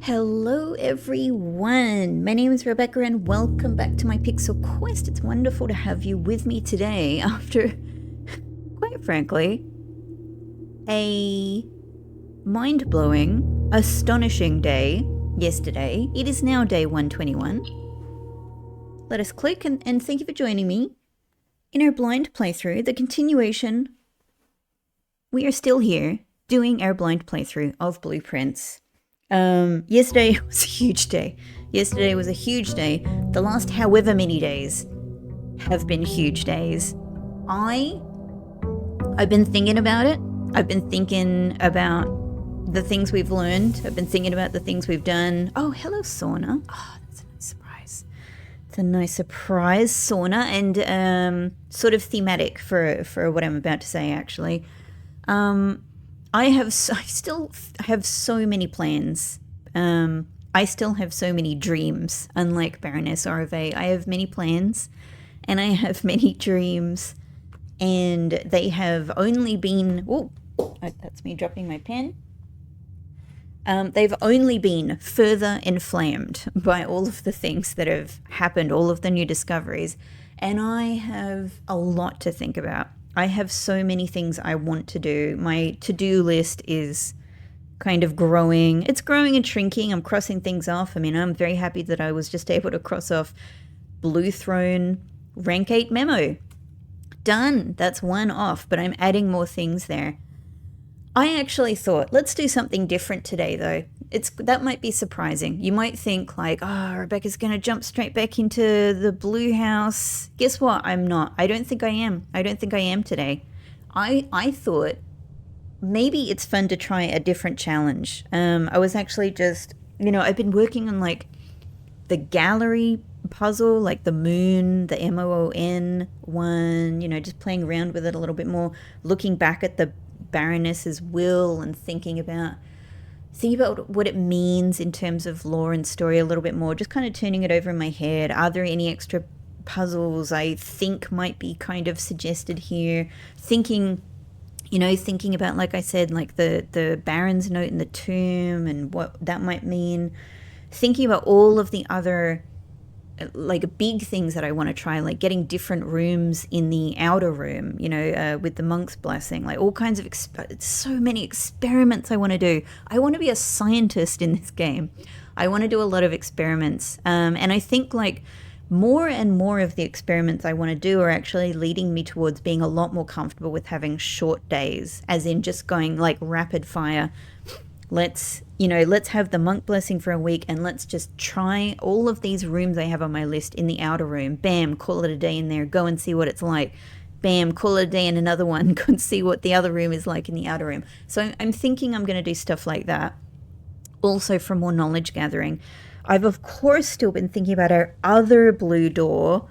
Hello everyone, my name is Rebecca and welcome back to my Pixel Quest. It's wonderful to have you with me today after, quite frankly, a mind-blowing, astonishing day yesterday. It is now day 121. Let us click and thank you for joining me in our blind playthrough, the continuation. We are still here doing our blind playthrough of Blueprints. Yesterday was a huge day. Yesterday was a huge day. The last however many days have been huge days. I've been thinking about it. I've been thinking about the things we've learned. I've been thinking about the things we've done. Oh, hello, Sauna. Oh, that's a nice surprise. It's a nice surprise, Sauna, and sort of thematic for what I'm about to say, actually. I still have so many plans. I still have so many dreams. Unlike Baroness Arve, I have many plans and I have many dreams, and they have only been, oh, that's me dropping my pen. They've only been further inflamed by all of the things that have happened, all of the new discoveries, and I have a lot to think about. I have so many things I want to do. My to-do list is kind of growing. It's growing and shrinking. I'm crossing things off. I mean, I'm very happy that I was just able to cross off Blue Throne Rank 8 memo. Done. That's one off, but I'm adding more things there. I actually thought, let's do something different today, though. That might be surprising. You might think like, oh, Rebecca's going to jump straight back into the blue house. Guess what? I'm not. I don't think I am. I don't think I am today. I thought maybe it's fun to try a different challenge. I was actually just, I've been working on like the gallery puzzle, like the moon, the MOON one, just playing around with it a little bit more, looking back at the Baroness's will and thinking about what it means in terms of lore and story a little bit more, just kind of turning it over in my head. Are there any extra puzzles I think might be kind of suggested here? Thinking about, like I said, like the Baron's note in the tomb and what that might mean. Thinking about all of the other like big things that I want to try, like getting different rooms in the outer room, with the monk's blessing, like all kinds of so many experiments I want to do. I want to be a scientist in this game. I want to do a lot of experiments, and I think like more and more of the experiments I want to do are actually leading me towards being a lot more comfortable with having short days, as in just going like rapid fire. Let's have the monk blessing for a week and let's just try all of these rooms I have on my list in the outer room. Bam, call it a day in there, go and see what it's like. Bam, call it a day in another one, go and see what the other room is like in the outer room. So I'm thinking I'm going to do stuff like that. Also for more knowledge gathering. I've of course still been thinking about our other blue door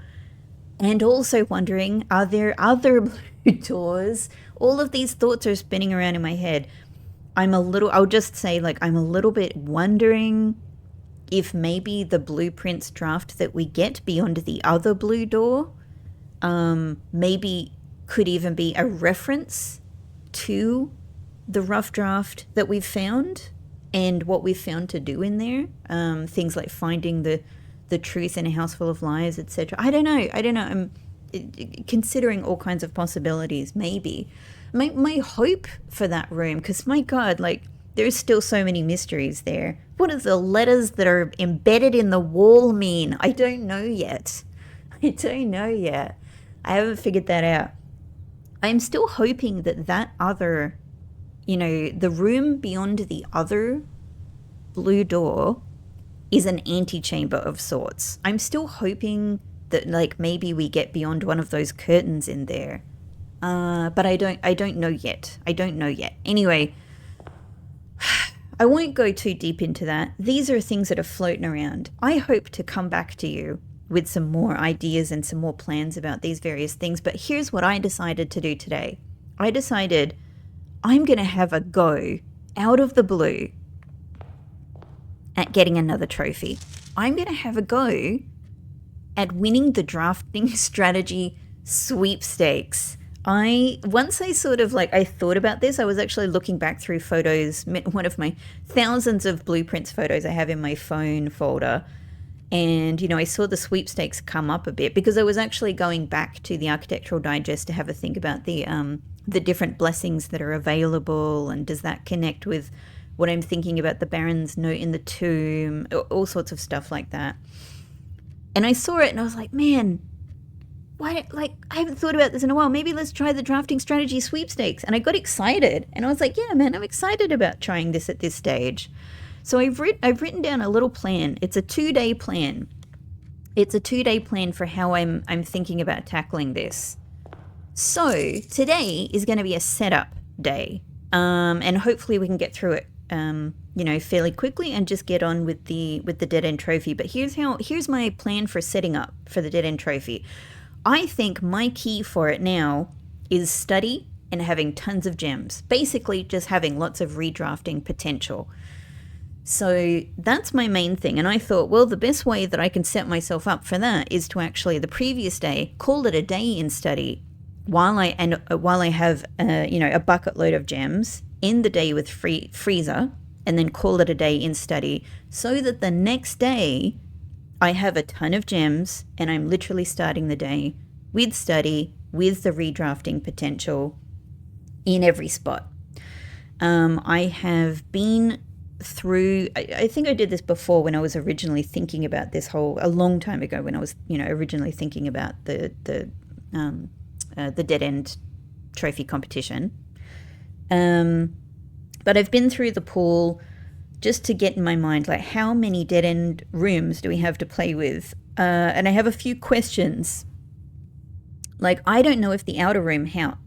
and also wondering, are there other blue doors? All of these thoughts are spinning around in my head. I'll just say, like, I'm a little bit wondering if maybe the blueprints draft that we get beyond the other blue door, maybe could even be a reference to the rough draft that we've found and what we've found to do in there. Things like finding the truth in a house full of lies, etc. I don't know. I'm considering all kinds of possibilities, maybe. My hope for that room, because my God, like, there's still so many mysteries there. What do the letters that are embedded in the wall mean? I don't know yet. I haven't figured that out. I'm still hoping that other, the room beyond the other blue door is an antechamber of sorts. I'm still hoping that, like, maybe we get beyond one of those curtains in there. But I don't know yet. Anyway, I won't go too deep into that. These are things that are floating around. I hope to come back to you with some more ideas and some more plans about these various things. But here's what I decided to do today. I decided I'm going to have a go out of the blue at getting another trophy. I'm going to have a go at winning the drafting strategy sweepstakes. Once I sort of like, I thought about this, I was actually looking back through photos, one of my thousands of blueprints photos I have in my phone folder. And, I saw the sweepstakes come up a bit because I was actually going back to the Architectural Digest to have a think about the different blessings that are available, and does that connect with what I'm thinking about the Baron's note in the tomb, all sorts of stuff like that. And I saw it and I was like, man, why, like, I haven't thought about this in a while. Maybe let's try the drafting strategy sweepstakes. And I got excited and I was like, yeah, man, I'm excited about trying this at this stage. So I've written down a little plan. It's a 2-day plan. It's a 2-day plan for how I'm thinking about tackling this. So today is going to be a setup day. And hopefully we can get through it fairly quickly and just get on with the dead end trophy. But here's my plan for setting up for the dead end trophy. I think my key for it now is study and having tons of gems. Basically just having lots of redrafting potential. So that's my main thing. And I thought, well, the best way that I can set myself up for that is to actually the previous day call it a day in study while I have a bucket load of gems in the day with freezer, and then call it a day in study, so that the next day I have a ton of gems and I'm literally starting the day with study, with the redrafting potential in every spot. I have been through, I think I did this before when I was originally thinking about this a long time ago, when I was originally thinking about the dead end trophy competition. But I've been through the pool just to get in my mind, like, how many dead end rooms do we have to play with? And I have a few questions. Like, I don't know if the outer room counts.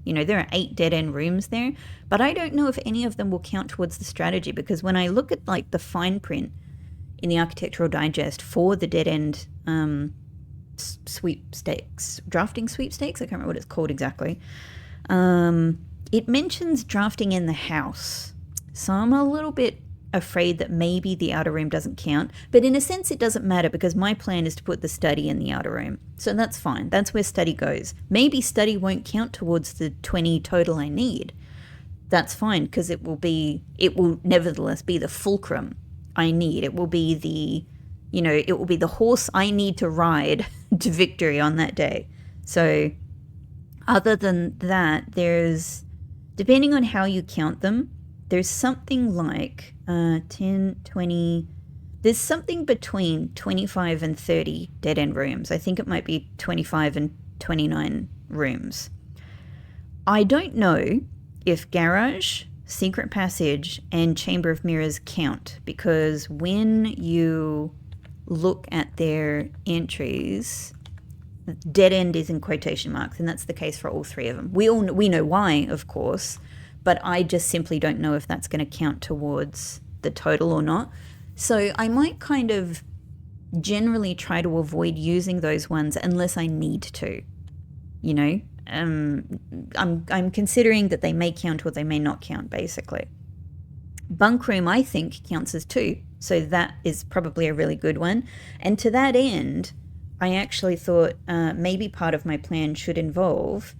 There are 8 dead end rooms there, but I don't know if any of them will count towards the strategy, because when I look at like the fine print in the Architectural Digest for the dead end sweepstakes, drafting sweepstakes, I can't remember what it's called exactly. It mentions drafting in the house. So I'm a little bit afraid that maybe the outer room doesn't count. But in a sense, it doesn't matter, because my plan is to put the study in the outer room. So that's fine. That's where study goes. Maybe study won't count towards the 20 total I need. That's fine, because it will nevertheless be the fulcrum I need. It will be the horse I need to ride to victory on that day. So other than that, depending on how you count them, there's something like 10, 20, there's something between 25 and 30 dead end rooms. I think it might be 25 and 29 rooms. I don't know if garage, secret passage, and chamber of mirrors count, because when you look at their entries, dead end is in quotation marks, and that's the case for all 3 of them. We know why, of course, but I just simply don't know if that's going to count towards the total or not. So I might kind of generally try to avoid using those ones unless I need to. I'm considering that they may count or they may not count, basically. Bunk room, I think, counts as 2, so that is probably a really good one. And to that end, I actually thought maybe part of my plan should involve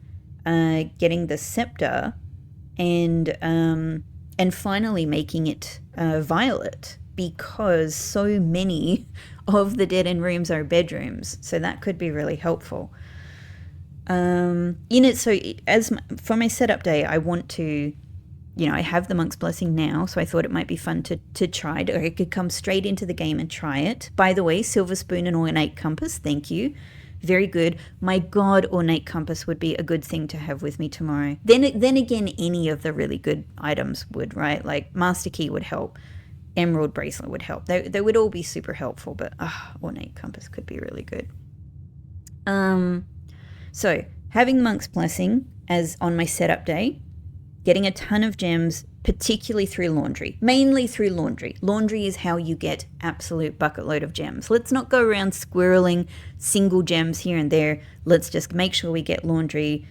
getting the scepter and finally making it violet, because so many of the dead end rooms are bedrooms, so that could be really helpful. For my setup day, I want to, I have the Monk's Blessing now, so I thought it might be fun to try it, or I could come straight into the game and try it. By the way, Silver Spoon and Ornate Compass, thank you. Very good. My God, Ornate Compass would be a good thing to have with me tomorrow. Then again, any of the really good items would, right? Like Master Key would help. Emerald Bracelet would help. They would all be super helpful, but Ornate Compass could be really good. So having the Monk's Blessing as on my setup day, getting a ton of gems, particularly through laundry, mainly through laundry. Laundry is how you get absolute bucket load of gems. Let's not go around squirreling single gems here and there. Let's just make sure we get laundry,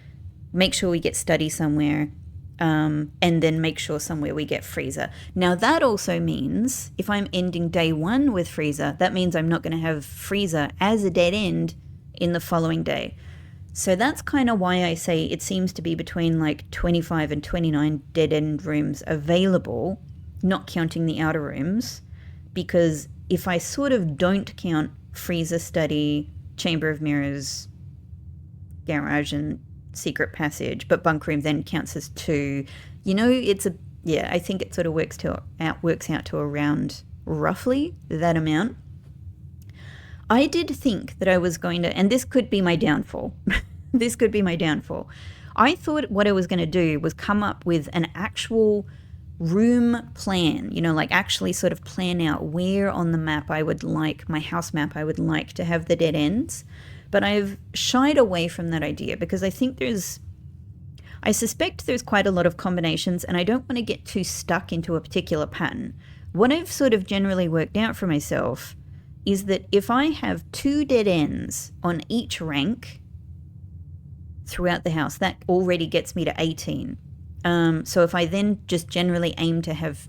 make sure we get study somewhere, and then make sure somewhere we get freezer. Now that also means if I'm ending day 1 with freezer, that means I'm not going to have freezer as a dead end in the following day. So that's kind of why I say it seems to be between like 25 and 29 dead end rooms available, not counting the outer rooms, because if I sort of don't count freezer study, chamber of mirrors, garage and secret passage, but bunk room then counts as 2, it's a, yeah, I think it sort of works out to around roughly that amount. I did think that I was going to, and this could be my downfall. This could be my downfall. I thought what I was going to do was come up with an actual room plan, like actually sort of plan out where on the map I would like, my house map I would like to have the dead ends. But I've shied away from that idea because I think I suspect there's quite a lot of combinations and I don't want to get too stuck into a particular pattern. What I've sort of generally worked out for myself is that if I have 2 dead ends on each rank throughout the house, that already gets me to 18. So if I then just generally aim to have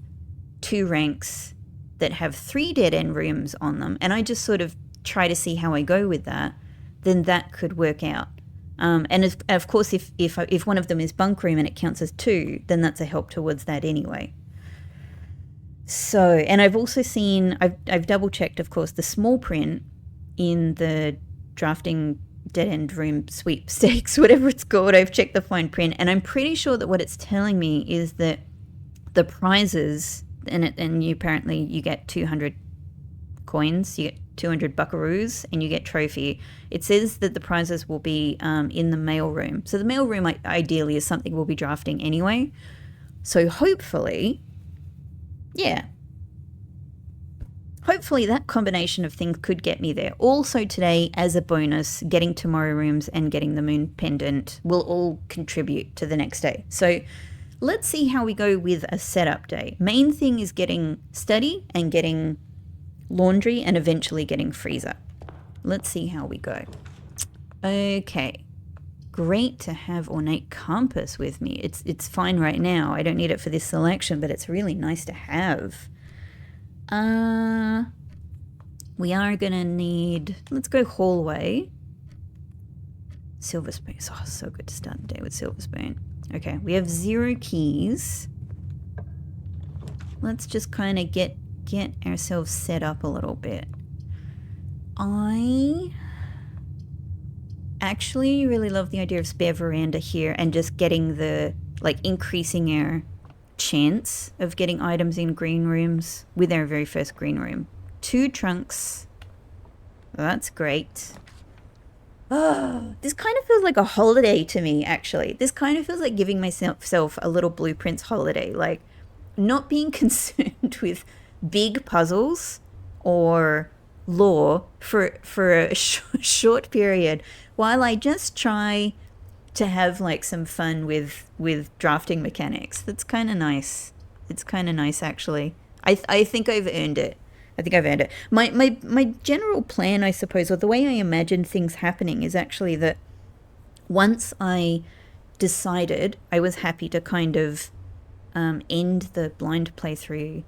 2 ranks that have 3 dead end rooms on them, and I just sort of try to see how I go with that, then that could work out. And of course, if one of them is bunk room and it counts as 2, then that's a help towards that anyway. So, and I've also seen, I've double checked, of course, the small print in the drafting dead end room sweepstakes, whatever it's called. I've checked the fine print, and I'm pretty sure that what it's telling me is that the prizes, and apparently you get 200 coins, you get 200 buckaroos, and you get trophy. It says that the prizes will be in the mail room. So the mail room ideally is something we'll be drafting anyway. So hopefully that combination of things could get me there. Also today, as a bonus, getting tomorrow rooms and getting the moon pendant will all contribute to the next day. So let's see how we go with a setup day. Main thing is getting study and getting laundry and eventually getting freezer. Let's see how we go. Okay. Great to have ornate compass with me. It's fine right now. I don't need it for this selection, but it's really nice to have. We are gonna need, let's go hallway. Silver spoon. Oh, so good to start the day with silver spoon. Okay, we have 0 keys. Let's just kind of get ourselves set up a little bit. I actually really love the idea of spare veranda here and just getting increasing our chance of getting items in green rooms with our very first green room. 2 trunks. Well, that's great. Oh, this kind of feels like a holiday to me, actually. This kind of feels like giving myself a little Blueprints holiday. Like, not being concerned with big puzzles or lore for a short period while I just try to have like some fun with drafting mechanics. That's kind of nice. It's kind of nice, actually. I think I've earned it. My general plan, I suppose, or the way I imagine things happening is actually that once I decided I was happy to kind of end the blind playthrough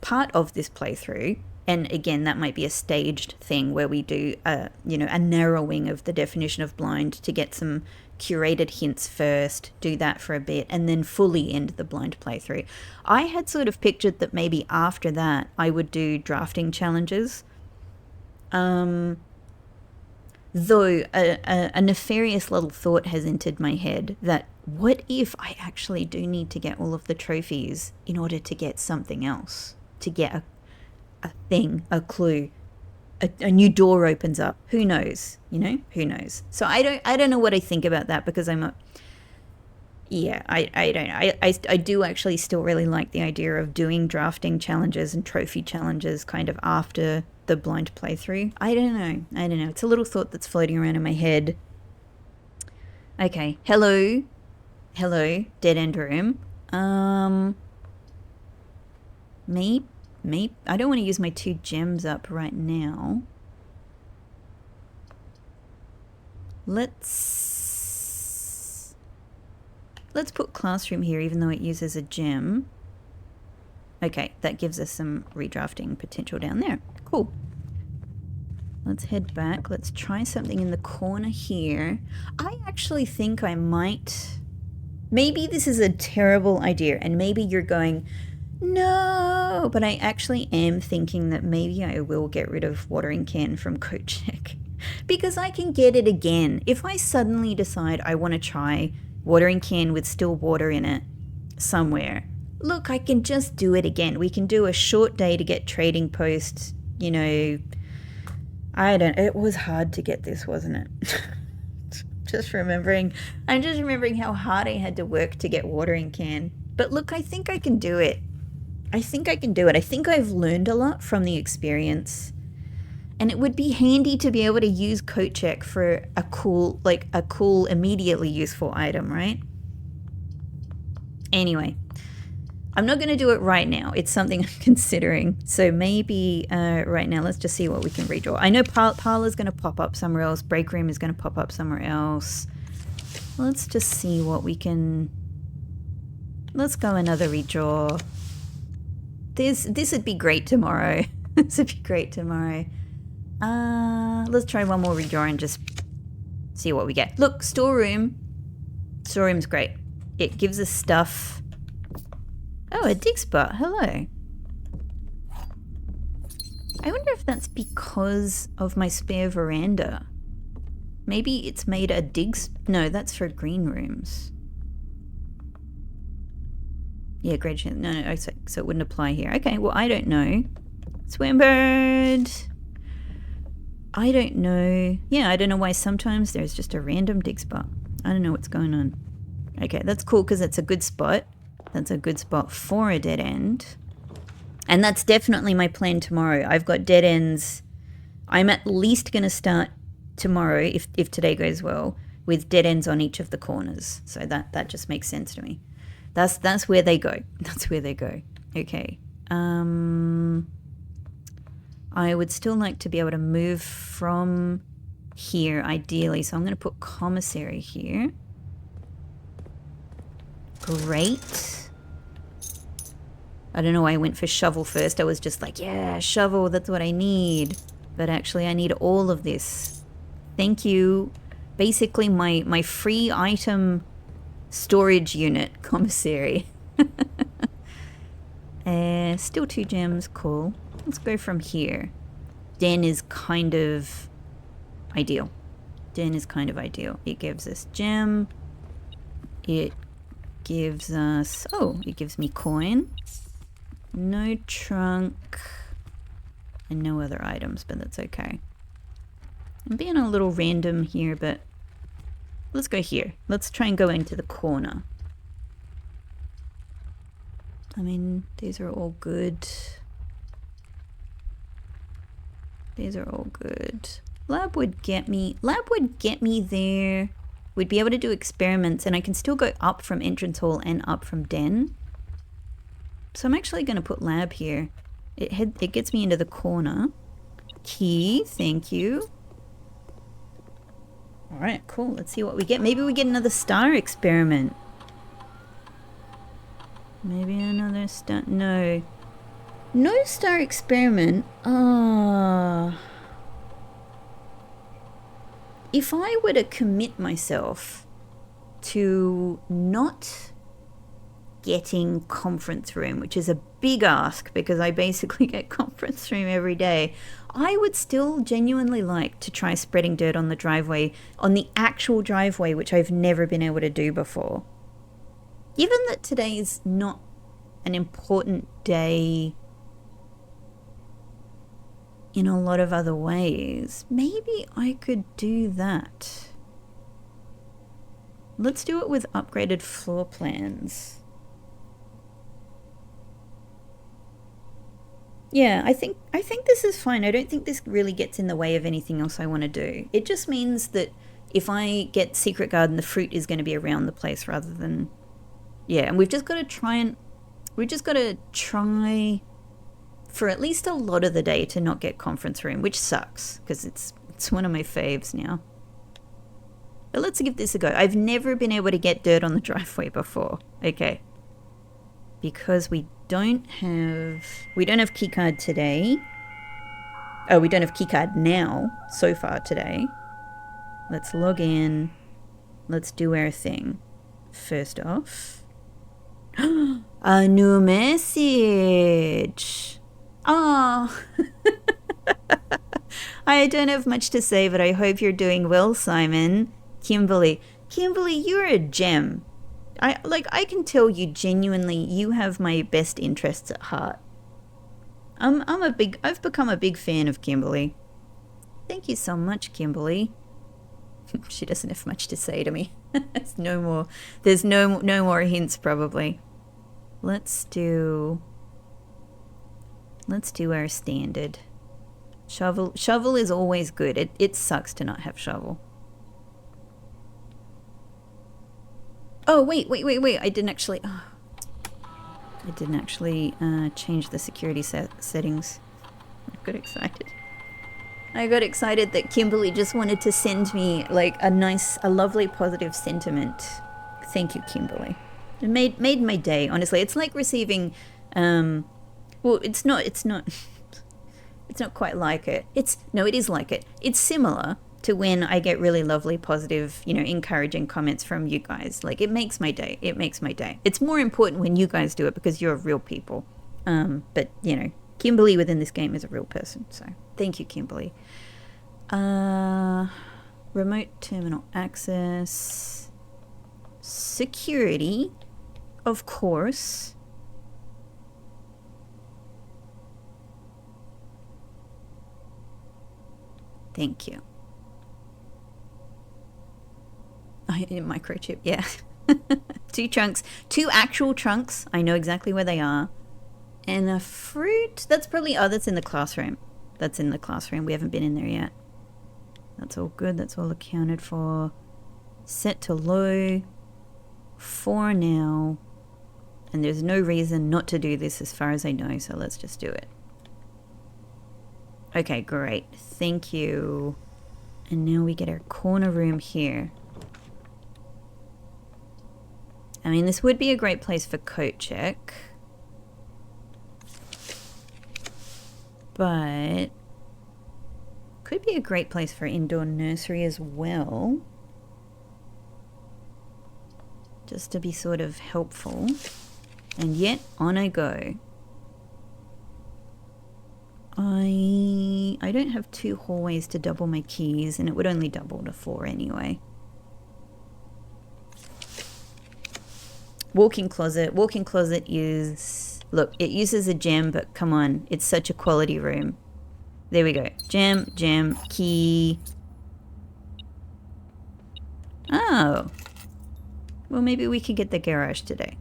part of this playthrough, and again, that might be a staged thing where we do a narrowing of the definition of blind to get some curated hints first, do that for a bit, and then fully end the blind playthrough. I had sort of pictured that maybe after that I would do drafting challenges. Though a nefarious little thought has entered my head that what if I actually do need to get all of the trophies in order to get something else, to get a thing, a clue, a new door opens up. Who knows? Who knows? So I don't know what I think about that, because I don't know. I do actually still really like the idea of doing drafting challenges and trophy challenges kind of after the blind playthrough. I don't know. It's a little thought that's floating around in my head. Okay. Hello, dead end room. Me. I don't want to use my 2 gems up right now. Let's put classroom here, even though it uses a gem. Okay, that gives us some redrafting potential down there. Cool. Let's head back. Let's try something in the corner here. I actually think I might... Maybe this is a terrible idea, and maybe you're going, no, but I actually am thinking that maybe I will get rid of watering can from CodeCheck because I can get it again. If I suddenly decide I want to try watering can with still water in it somewhere, look, I can just do it again. We can do a short day to get trading posts, you know. It was hard to get this, wasn't it? I'm just remembering how hard I had to work to get watering can. But look, I think I can do it. I think I've learned a lot from the experience. And it would be handy to be able to use CodeCheck for a cool, immediately useful item, right? Anyway, I'm not going to do it right now. It's something I'm considering. So maybe right now, let's just see what we can redraw. I know Parlor's going to pop up somewhere else. Break room is going to pop up somewhere else. Let's just see what we can... Let's go another redraw. This would be great tomorrow. This would be great tomorrow. Let's try one more redraw and just see what we get. Look, storeroom. Storeroom's great. It gives us stuff... Oh, a dig spot. Hello. I wonder if that's because of my spare veranda. Maybe it's made a dig... No, that's for green rooms. Yeah, great chance. No, so it wouldn't apply here. Okay, well, I don't know. Swimbird. I don't know. Yeah, I don't know why sometimes there's just a random dig spot. I don't know what's going on. Okay, that's cool because it's a good spot. That's a good spot for a dead end. And that's definitely my plan tomorrow. I've got dead ends. I'm at least going to start tomorrow, if today goes well, with dead ends on each of the corners. So that just makes sense to me. That's where they go. That's where they go. Okay. I would still like to be able to move from here, ideally. So I'm going to put commissary here. Great. I don't know why I went for shovel first. I was just like, yeah, shovel, that's what I need. But actually, I need all of this. Thank you. Basically, my free item storage unit, commissary. Still 2 gems, cool. Let's go from here. Den is kind of ideal. Den is kind of ideal. It gives us gem. It gives us... Oh, it gives me coin. No trunk. And no other items, but that's okay. I'm being a little random here, but let's go here. Let's try and go into the corner. I mean, these are all good. These are all good. Lab would get me there. We'd be able to do experiments, and I can still go up from entrance hall and up from den. So I'm actually going to put lab here. It gets me into the corner. Key, thank you. All right, cool. Let's see what we get. Maybe we get another star experiment. Maybe another star. No. No star experiment. If I were to commit myself to not getting conference room, which is a big ask because I basically get conference room every day, I would still genuinely like to try spreading dirt on the driveway, on the actual driveway, which I've never been able to do before. Given that today is not an important day in a lot of other ways, maybe I could do that. Let's do it with upgraded floor plans. Yeah, I think this is fine. I don't think this really gets in the way of anything else I want to do. It just means that if I get secret garden, the fruit is going to be around the place rather than... Yeah, and we've just got to try for at least a lot of the day to not get conference room, which sucks because it's one of my faves now. But let's give this a go. I've never been able to get dirt on the driveway before. Okay. Because we don't have keycard today. Oh, we don't have keycard now, so far today. Let's log in. Let's do our thing. First off. A new message. Oh. I don't have much to say, but I hope you're doing well, Simon. Kimberly. Kimberly, you're a gem. I can tell you genuinely, you have my best interests at heart. I've become a big fan of Kimberly. Thank you so much, Kimberly. She doesn't have much to say to me. There's no more hints probably. Let's do our standard. Shovel is always good. It sucks to not have shovel. Oh, wait. I didn't actually change the security settings. I got excited that Kimberly just wanted to send me like a lovely positive sentiment. Thank you, Kimberly. It made my day, honestly. It's like receiving well, it's not quite like it. It is like it. It's similar to when I get really lovely, positive, encouraging comments from you guys. Like, it makes my day. It's more important when you guys do it because you're real people. But, Kimberly within this game is a real person. So, thank you, Kimberly. Remote terminal access. Security, of course. Thank you. Microchip, yeah. 2 trunks. 2 actual trunks. I know exactly where they are. And a fruit. That's probably... Oh, that's in the classroom. We haven't been in there yet. That's all good. That's all accounted for. Set to low. For now. And there's no reason not to do this as far as I know. So let's just do it. Okay, great. Thank you. And now we get our corner room here. I mean, this would be a great place for coat check. But could be a great place for indoor nursery as well. Just to be sort of helpful. And yet, on I go. I don't have 2 hallways to double my keys, and it would only double to 4 anyway. Walk-in closet. Walk-in closet is... Look, it uses a gem, but come on. It's such a quality room. There we go. Gem, key. Oh. Well, maybe we could get the garage today.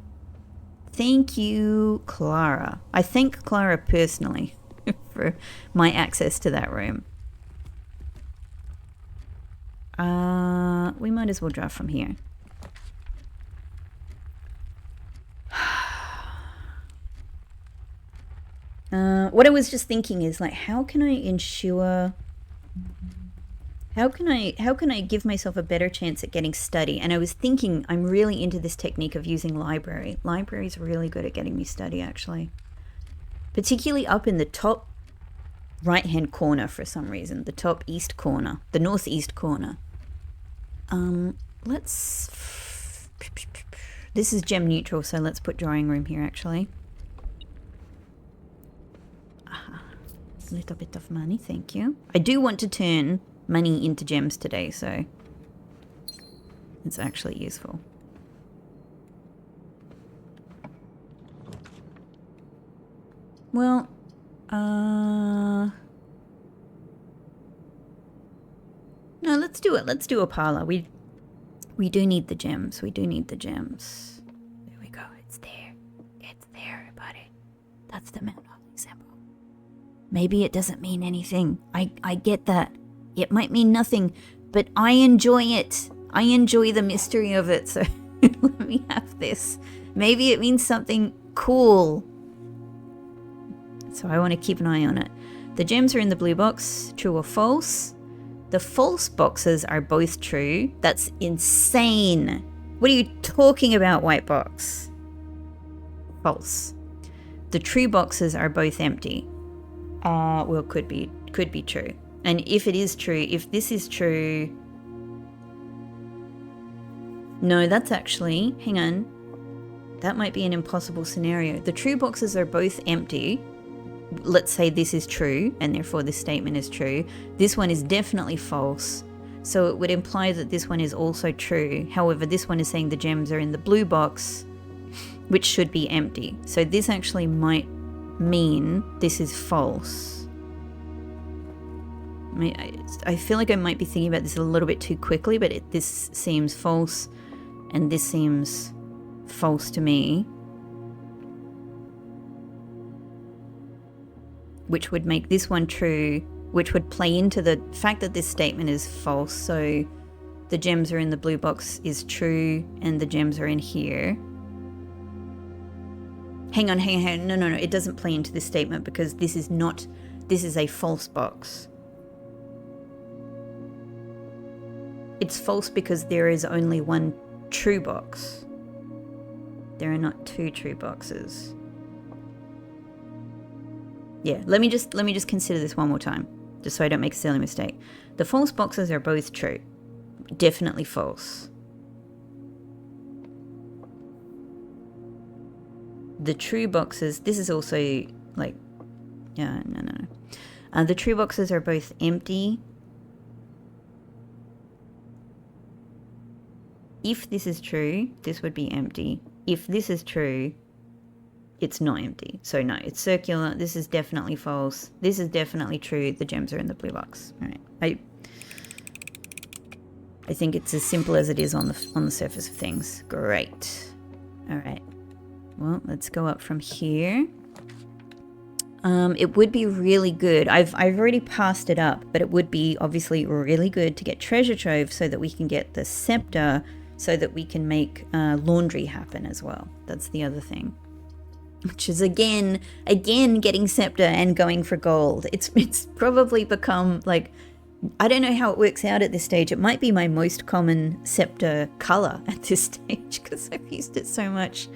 Thank you, Clara. I thank Clara personally for my access to that room. We might as well drive from here. What I was just thinking is, like, how can I ensure... How can I give myself a better chance at getting study? And I was thinking, I'm really into this technique of using library. Library's really good at getting me study, actually. Particularly up in the top right-hand corner for some reason. The top east corner. The northeast corner. Let's... This is gem neutral, so let's put drawing room here, actually. A little bit of money, thank you. I do want to turn money into gems today, so it's actually useful. Well, no, let's do it. Let's do a parlor. We do need the gems. There we go. It's there, everybody. That's the Mount Holly symbol. Maybe it doesn't mean anything. I get that. It might mean nothing, but I enjoy it. I enjoy the mystery of it, so let me have this. Maybe it means something cool. So I want to keep an eye on it. The gems are in the blue box. True or false? The false boxes are both true. That's insane. What are you talking about, white box? False. The true boxes are both empty. Well, could be true. And if it is true, if this is true, no, that's actually, hang on, that might be an impossible scenario. The true boxes are both empty. Let's say this is true, and therefore this statement is true. This one is definitely false, so it would imply that this one is also true. However, this one is saying the gems are in the blue box, which should be empty. So this actually might mean this is false. I feel like I might be thinking about this a little bit too quickly, but this seems false, and this seems false to me, which would make this one true, which would play into the fact that this statement is false. So the gems are in the blue box is true, and the gems are in here. Hang on. No. It doesn't play into this statement because this is a false box. It's false because there is only one true box. There are not two true boxes. Yeah, let me just consider this one more time, just so I don't make a silly mistake. The false boxes are both true. Definitely false. The true boxes, this is also like, yeah, no. The true boxes are both empty. If this is true, this would be empty. If this is true, it's not empty. So no, it's circular. This is definitely false. This is definitely true. The gems are in the blue box. All right. I think it's as simple as it is on the surface of things. Great. All right. Well, let's go up from here. It would be really good. I've already passed it up, but it would be obviously really good to get treasure trove so that we can get the scepter, so that we can make laundry happen as well. That's the other thing. Which is again getting scepter and going for gold. It's probably become like, I don't know how it works out at this stage. It might be my most common scepter color at this stage because I've used it so much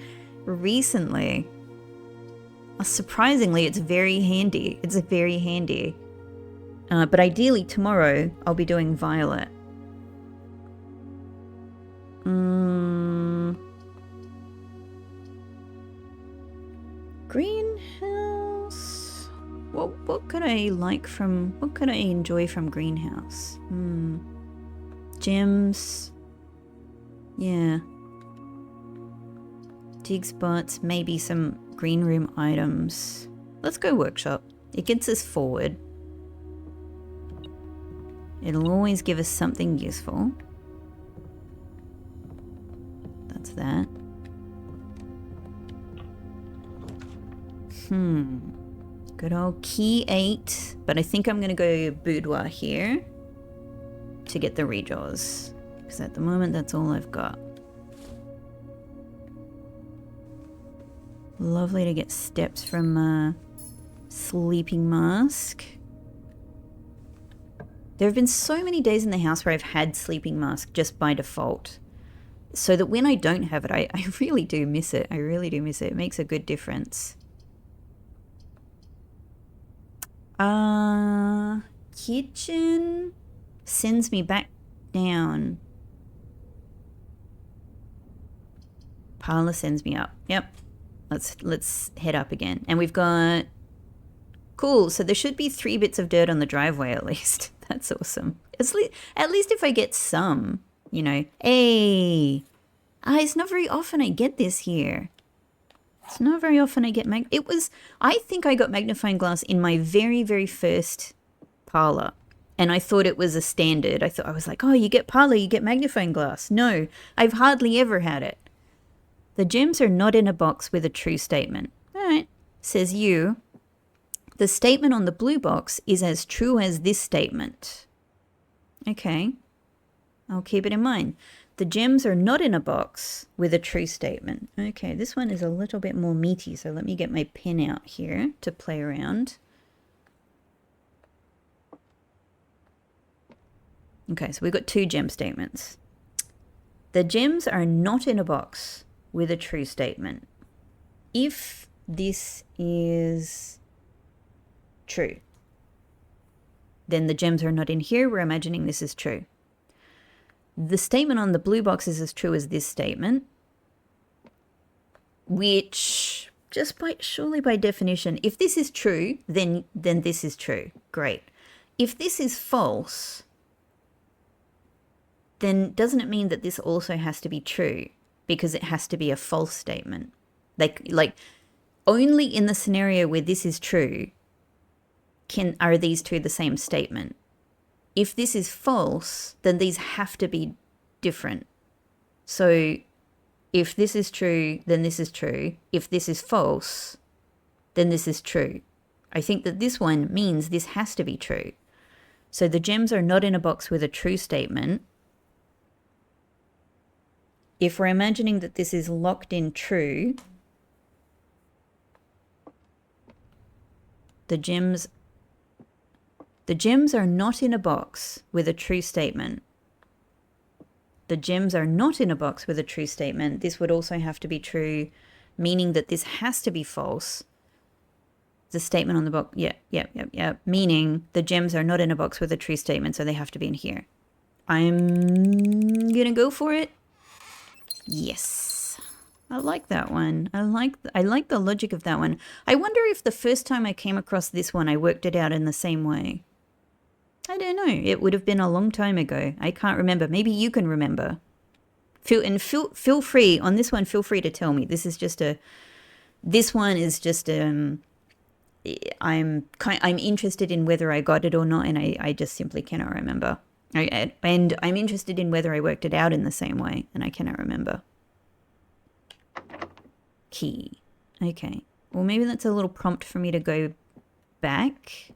recently. Surprisingly, it's very handy. It's very handy. But ideally tomorrow I'll be doing violet. Greenhouse. What could I enjoy from greenhouse? Gems. Yeah. Dig spots, maybe some green room items. Let's go workshop. It gets us forward. It'll always give us something useful. That's that. Good old key 8. But I think I'm going to go boudoir here to get the redraws. Because at the moment, that's all I've got. Lovely to get steps from Sleeping Mask. There have been so many days in the house where I've had Sleeping Mask just by default. So that when I don't have it, I really do miss it. I really do miss it. It makes a good difference. Kitchen sends me back down. Parlor sends me up. Yep. Let's head up again. And we've got... Cool, so there should be 3 bits of dirt on the driveway at least. That's awesome. At least if I get some, you know. Hey! It's not very often I get this here. It's not very often I get I think I got magnifying glass in my very, very first parlor. And I thought it was a standard. I was like, oh, you get parlor, you get magnifying glass. No, I've hardly ever had it. The gems are not in a box with a true statement. All right, says you. The statement on the blue box is as true as this statement. Okay, I'll keep it in mind. The gems are not in a box with a true statement. Okay, this one is a little bit more meaty, so let me get my pen out here to play around. Okay, so we've got 2 gem statements. The gems are not in a box with a true statement. If this is True. Then the gems are not in here. We're imagining this is true. The statement on the blue box is as true as this statement, which surely by definition, if this is true, then this is true. Great. If this is false, then doesn't it mean that this also has to be true because it has to be a false statement? Like only in the scenario where this is true are these two the same statement. If this is false, then these have to be different. So if this is true, then this is true. If this is false, then this is true. I think that this one means this has to be true. So the gems are not in a box with a true statement. If we're imagining that this is locked in true, the gems are not in a box with a true statement. The gems are not in a box with a true statement. This would also have to be true, meaning that this has to be false. The statement on the box, yeah. Meaning the gems are not in a box with a true statement, so they have to be in here. I'm gonna go for it. Yes. I like that one. I like the logic of that one. I wonder if the first time I came across this one, I worked it out in the same way. I don't know. It would have been a long time ago. I can't remember. Maybe you can remember. Feel free on this one. Feel free to tell me. This is just I'm interested in whether I got it or not, and I just simply cannot remember. And I'm interested in whether I worked it out in the same way, and I cannot remember. Key. Okay. Well, maybe that's a little prompt for me to go back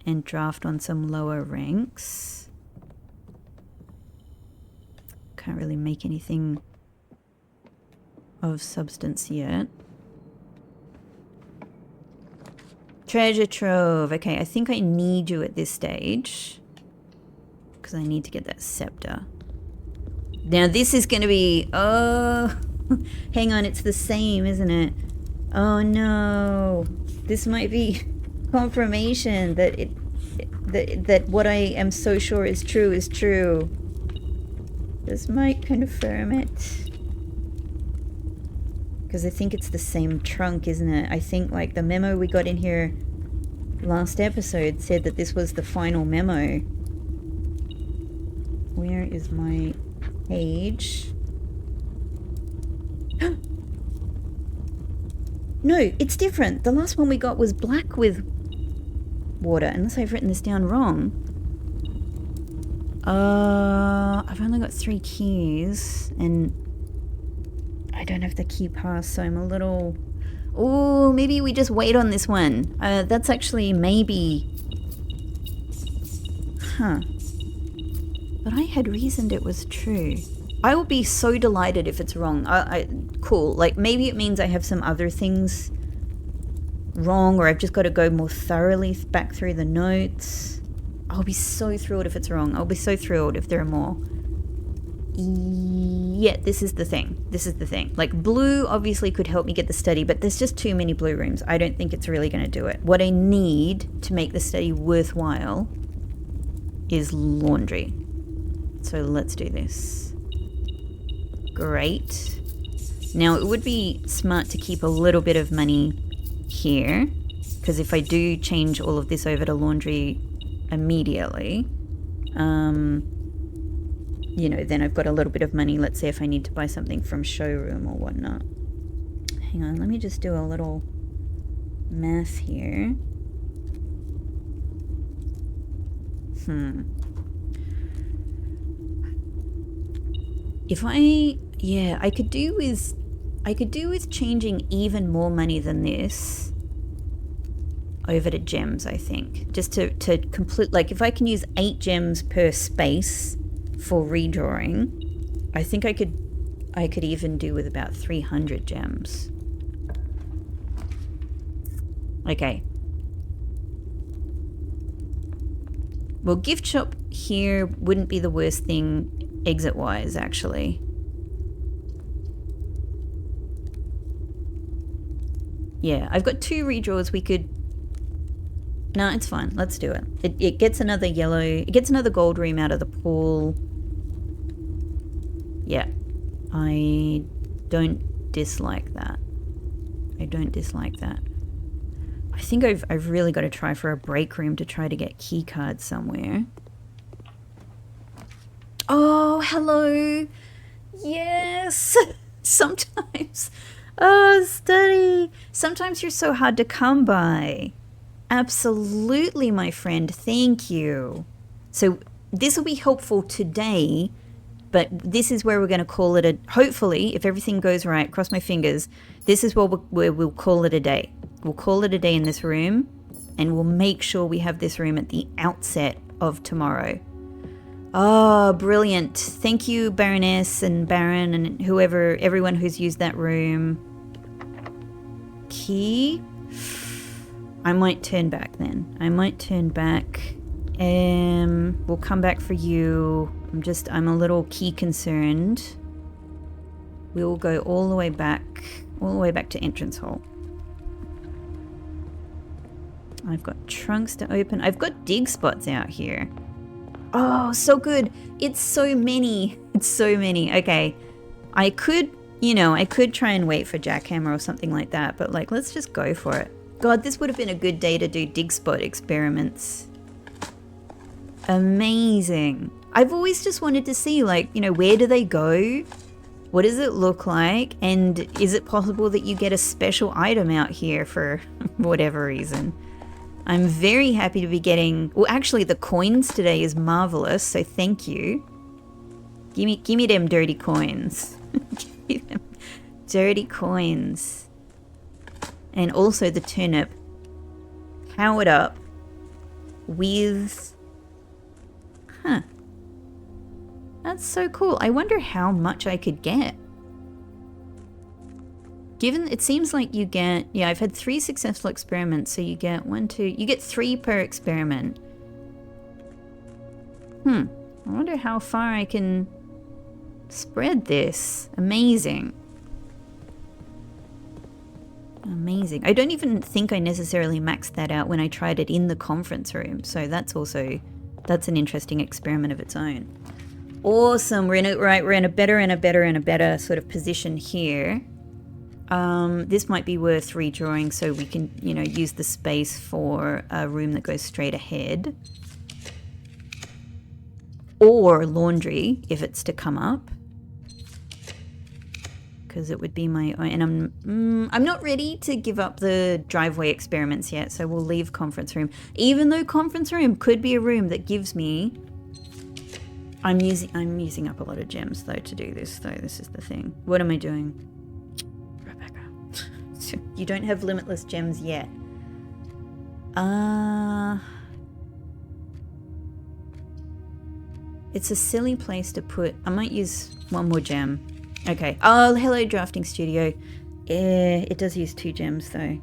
and draft on some lower ranks. Can't really make anything of substance yet. Treasure trove. Okay, I think I need you at this stage because I need to get that scepter. Now this is going to be... Oh, hang on, it's the same, isn't it? Oh no. This might be confirmation that that what I am so sure is true. This might confirm it. Because I think it's the same trunk, isn't it? I think like the memo we got in here last episode said that this was the final memo. Where is my page? No, it's different. The last one we got was black with water, unless I've written this down wrong. I've only got 3 keys, and I don't have the key pass, so I'm a little... Oh, maybe we just wait on this one. That's actually maybe... Huh. But I had reasoned it was true. I will be so delighted if it's wrong. Cool. Like, maybe it means I have some other things wrong, or I've just got to go more thoroughly back through the notes. I'll be so thrilled if it's wrong. I'll be so thrilled if there are more. Yeah, this is the thing. This is the thing. Like, blue obviously could help me get the study, but there's just too many blue rooms. I don't think it's really going to do it. What I need to make the study worthwhile is laundry. So let's do this. Great. Now, it would be smart to keep a little bit of money here, because if I do change all of this over to laundry immediately, you know, then I've got a little bit of money. Let's say if I need to buy something from showroom or whatnot. Hang on, let me just do a little math here. If I could do with changing even more money than this over to gems, I think. Just to complete, like, if I can use 8 gems per space for redrawing, I think I could even do with about 300 gems. Okay. Well, gift shop here wouldn't be the worst thing exit-wise, actually. Yeah, I've got 2 redraws. We could No, it's fine. Let's do it. It gets another yellow... It gets another gold ream out of the pool. Yeah. I don't dislike that. I don't dislike that. I think I've really got to try for a break room to try to get key cards somewhere. Oh, hello. Yes. Sometimes. Oh, study. Sometimes you're so hard to come by. Absolutely, my friend. Thank you. So this will be helpful today, but this is where we're going to call it a... Hopefully, if everything goes right, cross my fingers, this is where we'll call it a day. We'll call it a day in this room, and we'll make sure we have this room at the outset of tomorrow. Oh, brilliant. Thank you, Baroness and Baron and whoever, everyone who's used that room. Key? I might turn back then. I might turn back. We'll come back for you. I'm a little key concerned. We'll go all the way back to entrance hall. I've got trunks to open. I've got dig spots out here. Oh, so good. It's so many. It's so many. Okay. I could try and wait for jackhammer or something like that, but like, let's just go for it. God, this would have been a good day to do dig spot experiments. Amazing. I've always just wanted to see, like, where do they go? What does it look like? And is it possible that you get a special item out here for whatever reason? I'm very happy to be getting... Well, actually, the coins today is marvelous, so thank you. Give me them dirty coins. Give me them dirty coins. And also the turnip powered up with... Huh. That's so cool. I wonder how much I could get. Given it seems like you get, yeah, I've had 3 successful experiments, so you get you get 3 per experiment. I wonder how far I can spread this. Amazing. Amazing. I don't even think I necessarily maxed that out when I tried it in the conference room, so that's an interesting experiment of its own. Awesome. We're in a better sort of position here. This might be worth redrawing so we can, use the space for a room that goes straight ahead. Or laundry, if it's to come up. Because it would be my own. And I'm not ready to give up the driveway experiments yet, so we'll leave conference room. Even though conference room could be a room that gives me... I'm using up a lot of gems, though, to do this, though. This is the thing. What am I doing? You don't have limitless gems yet. It's a silly place to put... I might use one more gem. Okay. Oh, hello, Drafting Studio. It does use 2 gems, though.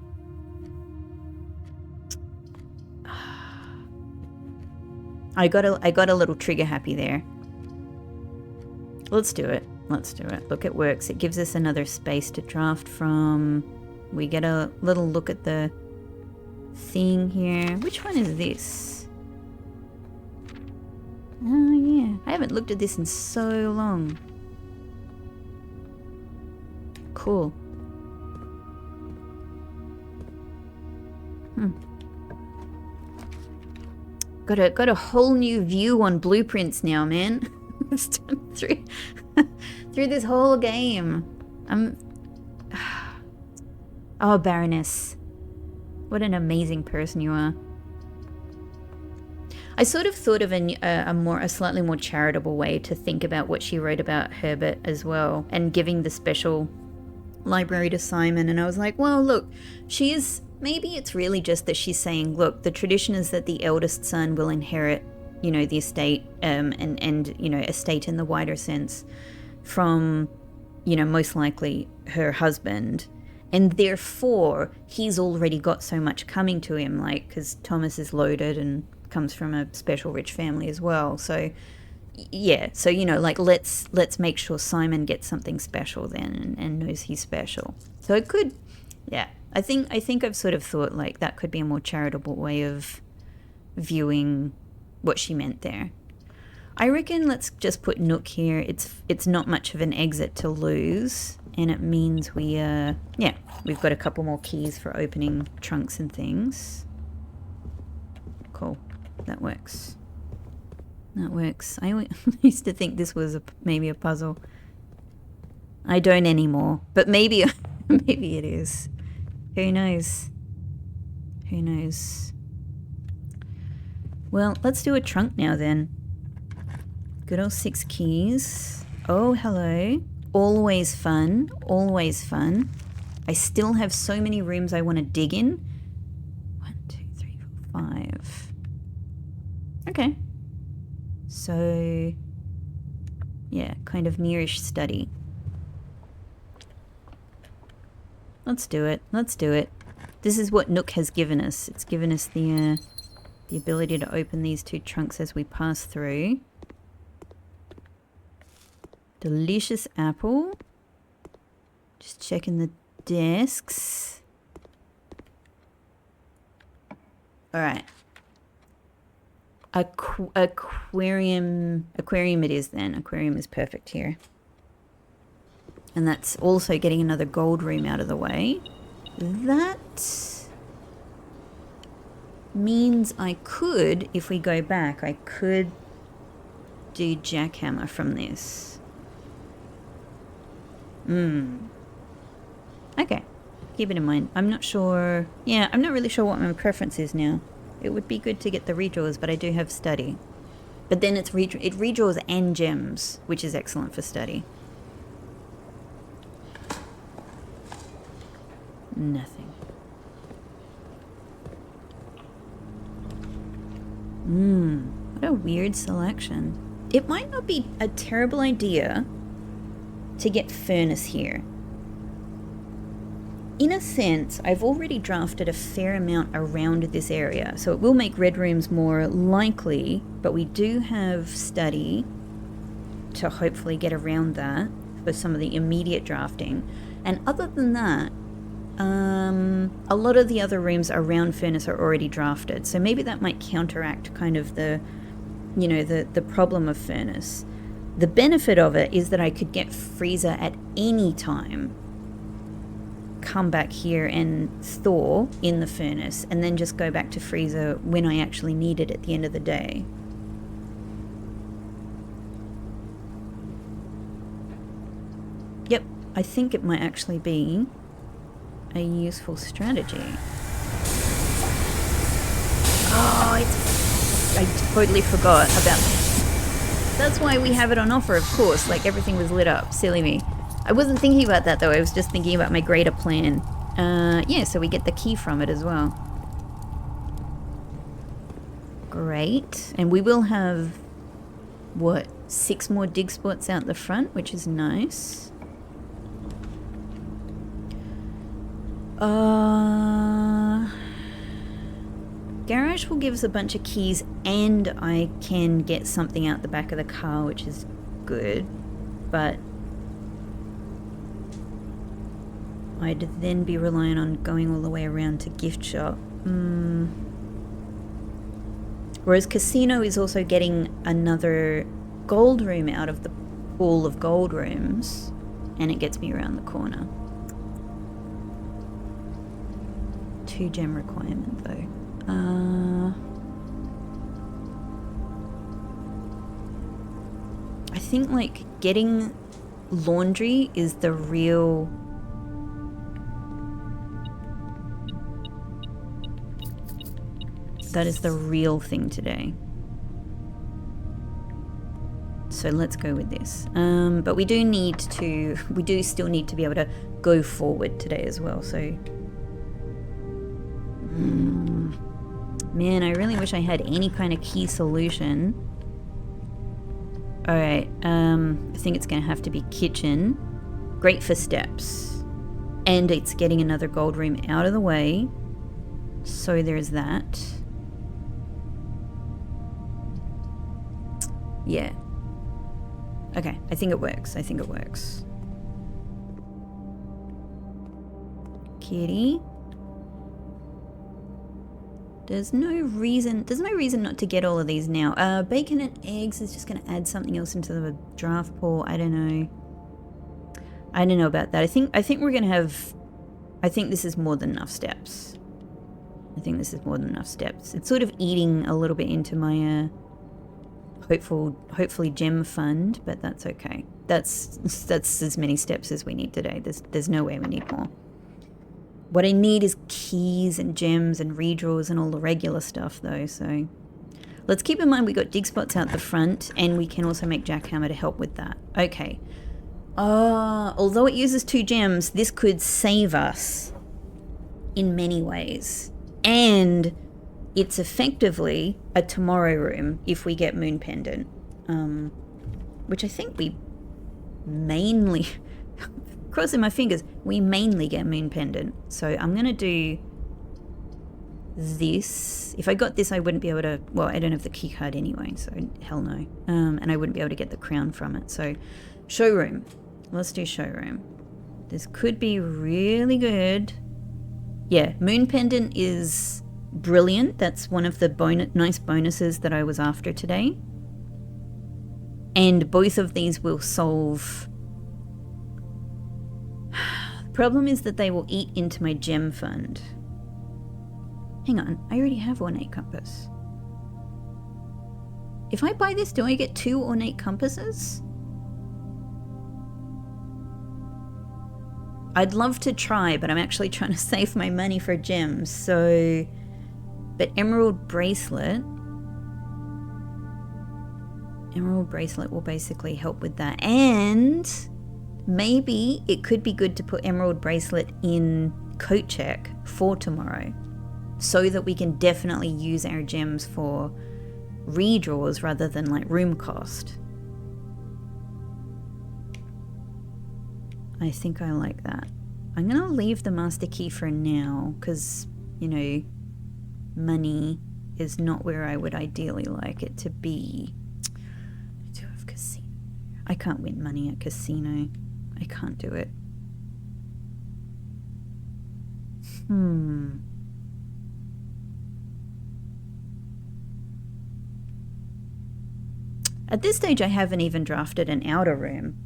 I got a little trigger happy there. Let's do it. Let's do it. Look, it works. It gives us another space to draft from. We get a little look at the thing here. Which one is this? Oh, yeah. I haven't looked at this in so long. Cool. Got a whole new view on blueprints now, man. through this whole game. Oh, Baroness. What an amazing person you are. I sort of thought of a slightly more charitable way to think about what she wrote about Herbert as well, and giving the special library to Simon. And I was like, well, look, maybe it's really just that she's saying, look, the tradition is that the eldest son will inherit, the estate, and estate in the wider sense from, most likely her husband. And therefore, he's already got so much coming to him, like, because Thomas is loaded and comes from a special rich family as well. So, yeah, so, like, let's make sure Simon gets something special then and knows he's special. So it could, yeah, I think I've sort of thought like that could be a more charitable way of viewing what she meant there. I reckon let's just put Nook here. It's not much of an exit to lose, and it means we yeah, we've got a couple more keys for opening trunks and things. Cool. That works. That works. I used to think this was maybe a puzzle. I don't anymore, but maybe maybe it is. Who knows? Who knows? Well, let's do a trunk now then. Good old 6 keys. Oh, hello. Always fun. Always fun. I still have so many rooms I want to dig in. 1, 2, 3, 4, 5. Okay. So, yeah, kind of nearish study. Let's do it. Let's do it. This is what Nook has given us. It's given us the ability to open these 2 trunks as we pass through. Delicious apple. Just checking the desks. Alright. Aquarium it is then. Aquarium is perfect here. And that's also getting another gold room out of the way. That means I could, if we go back, I could do jackhammer from this. Okay. Keep it in mind. I'm not sure. Yeah, I'm not really sure what my preference is now. It would be good to get the redraws, but I do have study. But then it redraws and gems, which is excellent for study. Nothing. What a weird selection. It might not be a terrible idea to get furnace here. In a sense, I've already drafted a fair amount around this area, so it will make red rooms more likely, but we do have study to hopefully get around that for some of the immediate drafting. And other than that, a lot of the other rooms around furnace are already drafted, so maybe that might counteract kind of the, you know, the problem of furnace. The benefit of it is that I could get freezer at any time, come back here and thaw in the furnace, and then just go back to freezer when I actually need it at the end of the day. Yep, I think it might actually be a useful strategy. Oh, I totally forgot about that. That's why we have it on offer, of course. Like, everything was lit up. Silly me. I wasn't thinking about that, though. I was just thinking about my greater plan. Yeah, so we get the key from it as well. Great. And we will have, what, 6 more dig spots out the front, which is nice. Garage will give us a bunch of keys, and I can get something out the back of the car, which is good, but I'd then be relying on going all the way around to gift shop. Whereas casino is also getting another gold room out of the pool of gold rooms, and it gets me around the corner. 2 gem requirement though. I think like getting laundry is the real thing today. So let's go with this. But we do still need to be able to go forward today as well, so man, I really wish I had any kind of key solution. Alright, I think it's going to have to be kitchen. Great for steps. And it's getting another gold room out of the way. So there's that. Yeah. Okay, I think it works. I think it works. Kitty. There's no reason not to get all of these now. Bacon and eggs is just going to add something else into the draft pool. I don't know. I don't know about that. I think we're going to have... I think this is more than enough steps. It's sort of eating a little bit into my hopefully gem fund, but that's okay. That's as many steps as we need today. There's no way we need more. What I need is keys and gems and redraws and all the regular stuff though, so let's keep in mind we got dig spots out the front, and we can also make jackhammer to help with that. Okay. Although it uses 2 gems, this could save us in many ways. And it's effectively a tomorrow room if we get Moon Pendant. Which I think we mainly, crossing my fingers, we mainly get Moon Pendant. So I'm going to do this. If I got this, I wouldn't be able to, well, I don't have the key card anyway, so hell no. And I wouldn't be able to get the crown from it. So showroom. Let's do showroom. This could be really good. Yeah, Moon Pendant is brilliant. That's one of the nice bonuses that I was after today. And both of these will solve... The problem is that they will eat into my gem fund. Hang on, I already have ornate compass. If I buy this, do I get 2 ornate compasses? I'd love to try, but I'm actually trying to save my money for gems, so... But Emerald Bracelet will basically help with that. And maybe it could be good to put Emerald Bracelet in coat check for tomorrow, so that we can definitely use our gems for redraws rather than like room cost. I think I like that. I'm going to leave the master key for now because, you know, money is not where I would ideally like it to be. I do have casino. I can't win money at casino. I can't do it. At this stage, I haven't even drafted an outer room.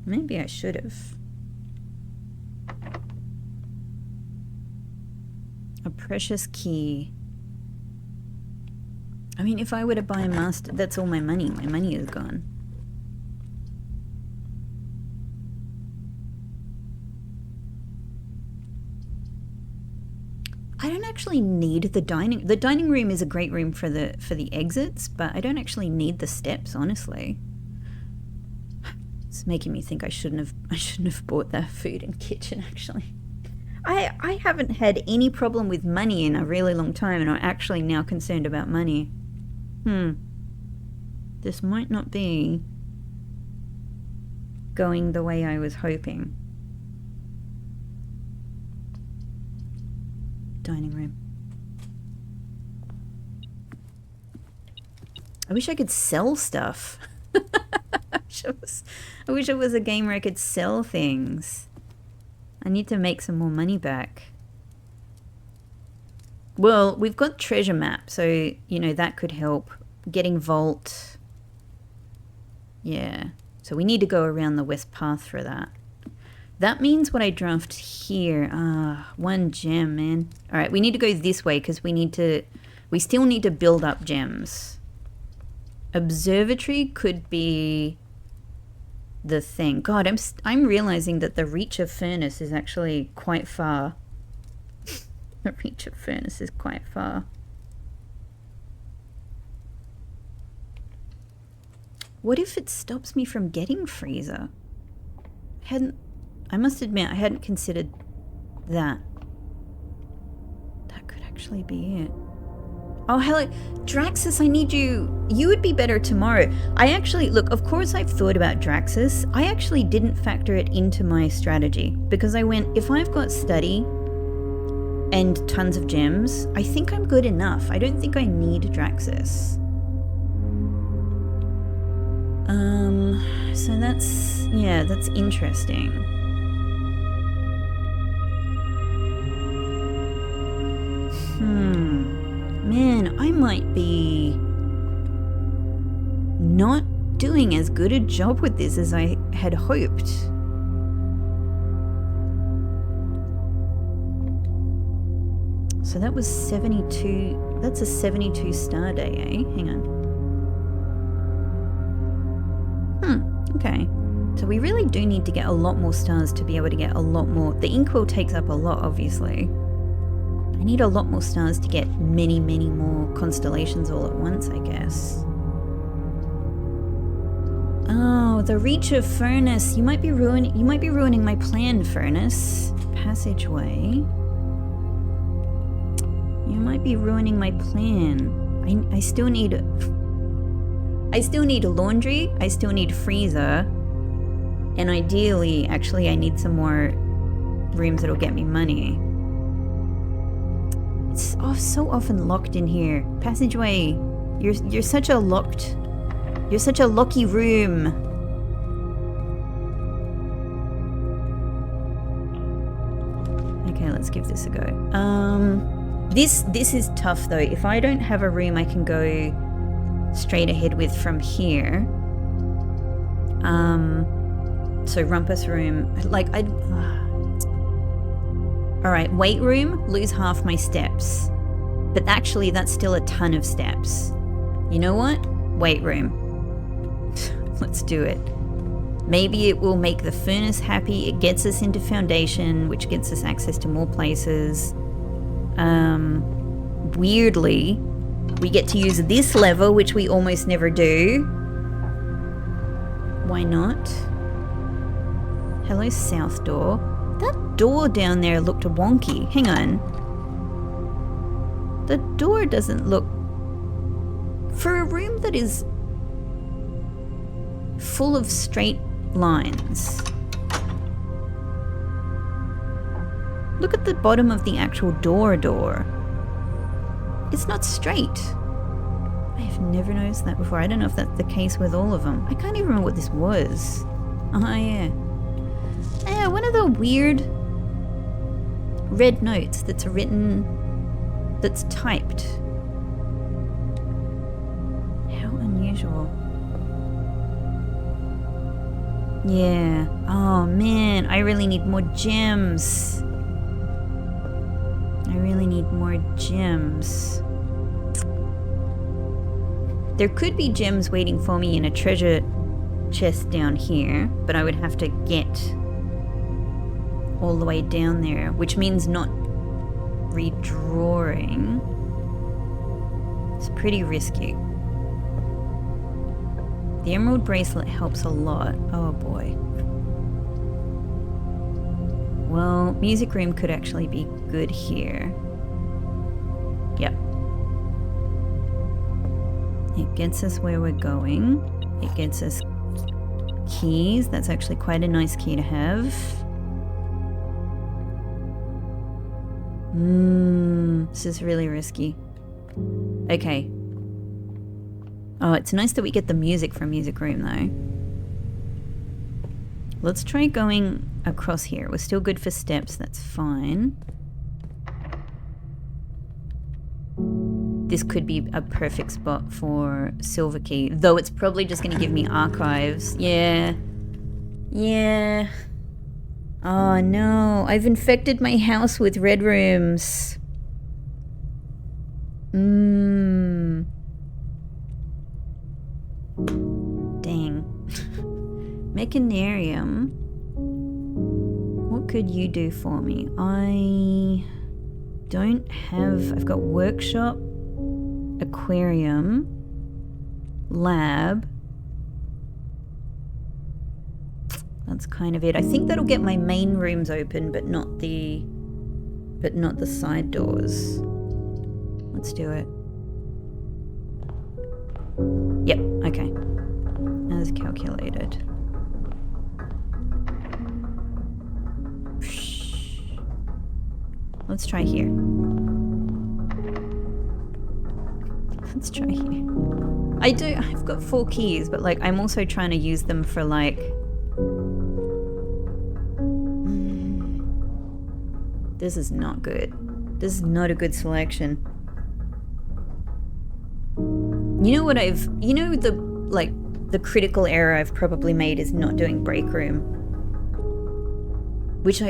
Maybe I should have. A precious key. I mean, if I were to buy a master, that's all my money. My money is gone. I don't actually need the dining. The dining room is a great room for the exits, but I don't actually need the steps, honestly. It's making me think I shouldn't have bought that food and kitchen, actually. I haven't had any problem with money in a really long time, and I'm actually now concerned about money. This might not be going the way I was hoping. Dining room. I wish I could sell stuff. I wish it was a game where I could sell things. I need to make some more money back. Well, we've got treasure map, so, you know, that could help. Getting vault. Yeah. So we need to go around the west path for that. That means what I draft here. 1 gem, man. Alright, we need to go this way because we still need to build up gems. Observatory could be the thing. God, I'm realizing that the reach of furnace is actually quite far. The reach of furnace is quite far. What if it stops me from getting freezer? I must admit, I hadn't considered that. That could actually be it. Oh, hello. Draxus, I need you. You would be better tomorrow. I actually, look, of course I've thought about Draxus. I actually didn't factor it into my strategy because I went, if I've got study and tons of gems, I think I'm good enough. I don't think I need Draxus. So that's, yeah, that's interesting. might be not doing as good a job with this as I had hoped. So that was 72. That's a 72 star day, eh? Hang on. Okay. So we really do need to get a lot more stars to be able to get a lot more. The inkwell takes up a lot, obviously. I need a lot more stars to get many, many more constellations all at once, I guess. Oh, the reach of Furnace. You might be ruining my plan, Furnace. Passageway. You might be ruining my plan. I still need a laundry. I still need a freezer. And ideally, actually, I need some more rooms that'll get me money. It's so often locked in here. Passageway. You're such a locked. You're such a lucky room. Okay, let's give this a go. This is tough though. If I don't have a room I can go straight ahead with from here. So Rumpus room, like Alright, weight room, lose half my steps. But actually that's still a ton of steps. You know what? Weight room. Let's do it. Maybe it will make the furnace happy. It gets us into foundation, which gets us access to more places. Weirdly, we get to use this lever, which we almost never do. Why not? Hello, south door. That door down there looked wonky. Hang on. The door doesn't look... For a room that is full of straight lines. Look at the bottom of the actual door. It's not straight. I have never noticed that before. I don't know if that's the case with all of them. I can't even remember what this was. Oh, yeah. Yeah, one of the weird red notes that's written, that's typed. How unusual. Yeah. Oh, man. I really need more gems. I really need more gems. There could be gems waiting for me in a treasure chest down here, but I would have to get all the way down there, which means not redrawing. It's pretty risky. The emerald bracelet helps a lot. Oh boy. Well, music room could actually be good here. Yep. It gets us where we're going. It gets us keys. That's actually quite a nice key to have. This is really risky. Okay. Oh, it's nice that we get the music from music room though. Let's try going across here. We're still good for steps, that's fine. This could be a perfect spot for silver key, though it's probably just going to give me archives. Yeah. Yeah. Oh no, I've infected my house with red rooms. Dang. Mechanarium. What could you do for me? I don't have... I've got workshop, aquarium, lab. That's kind of it. I think that'll get my main rooms open, but not the side doors. Let's do it. Yep, okay. As calculated. Let's try here. Let's try here. I've got 4 keys, but like I'm also trying to use them for like... This is not good. This is not a good selection. You know what you know, the critical error I've probably made is not doing break room. Which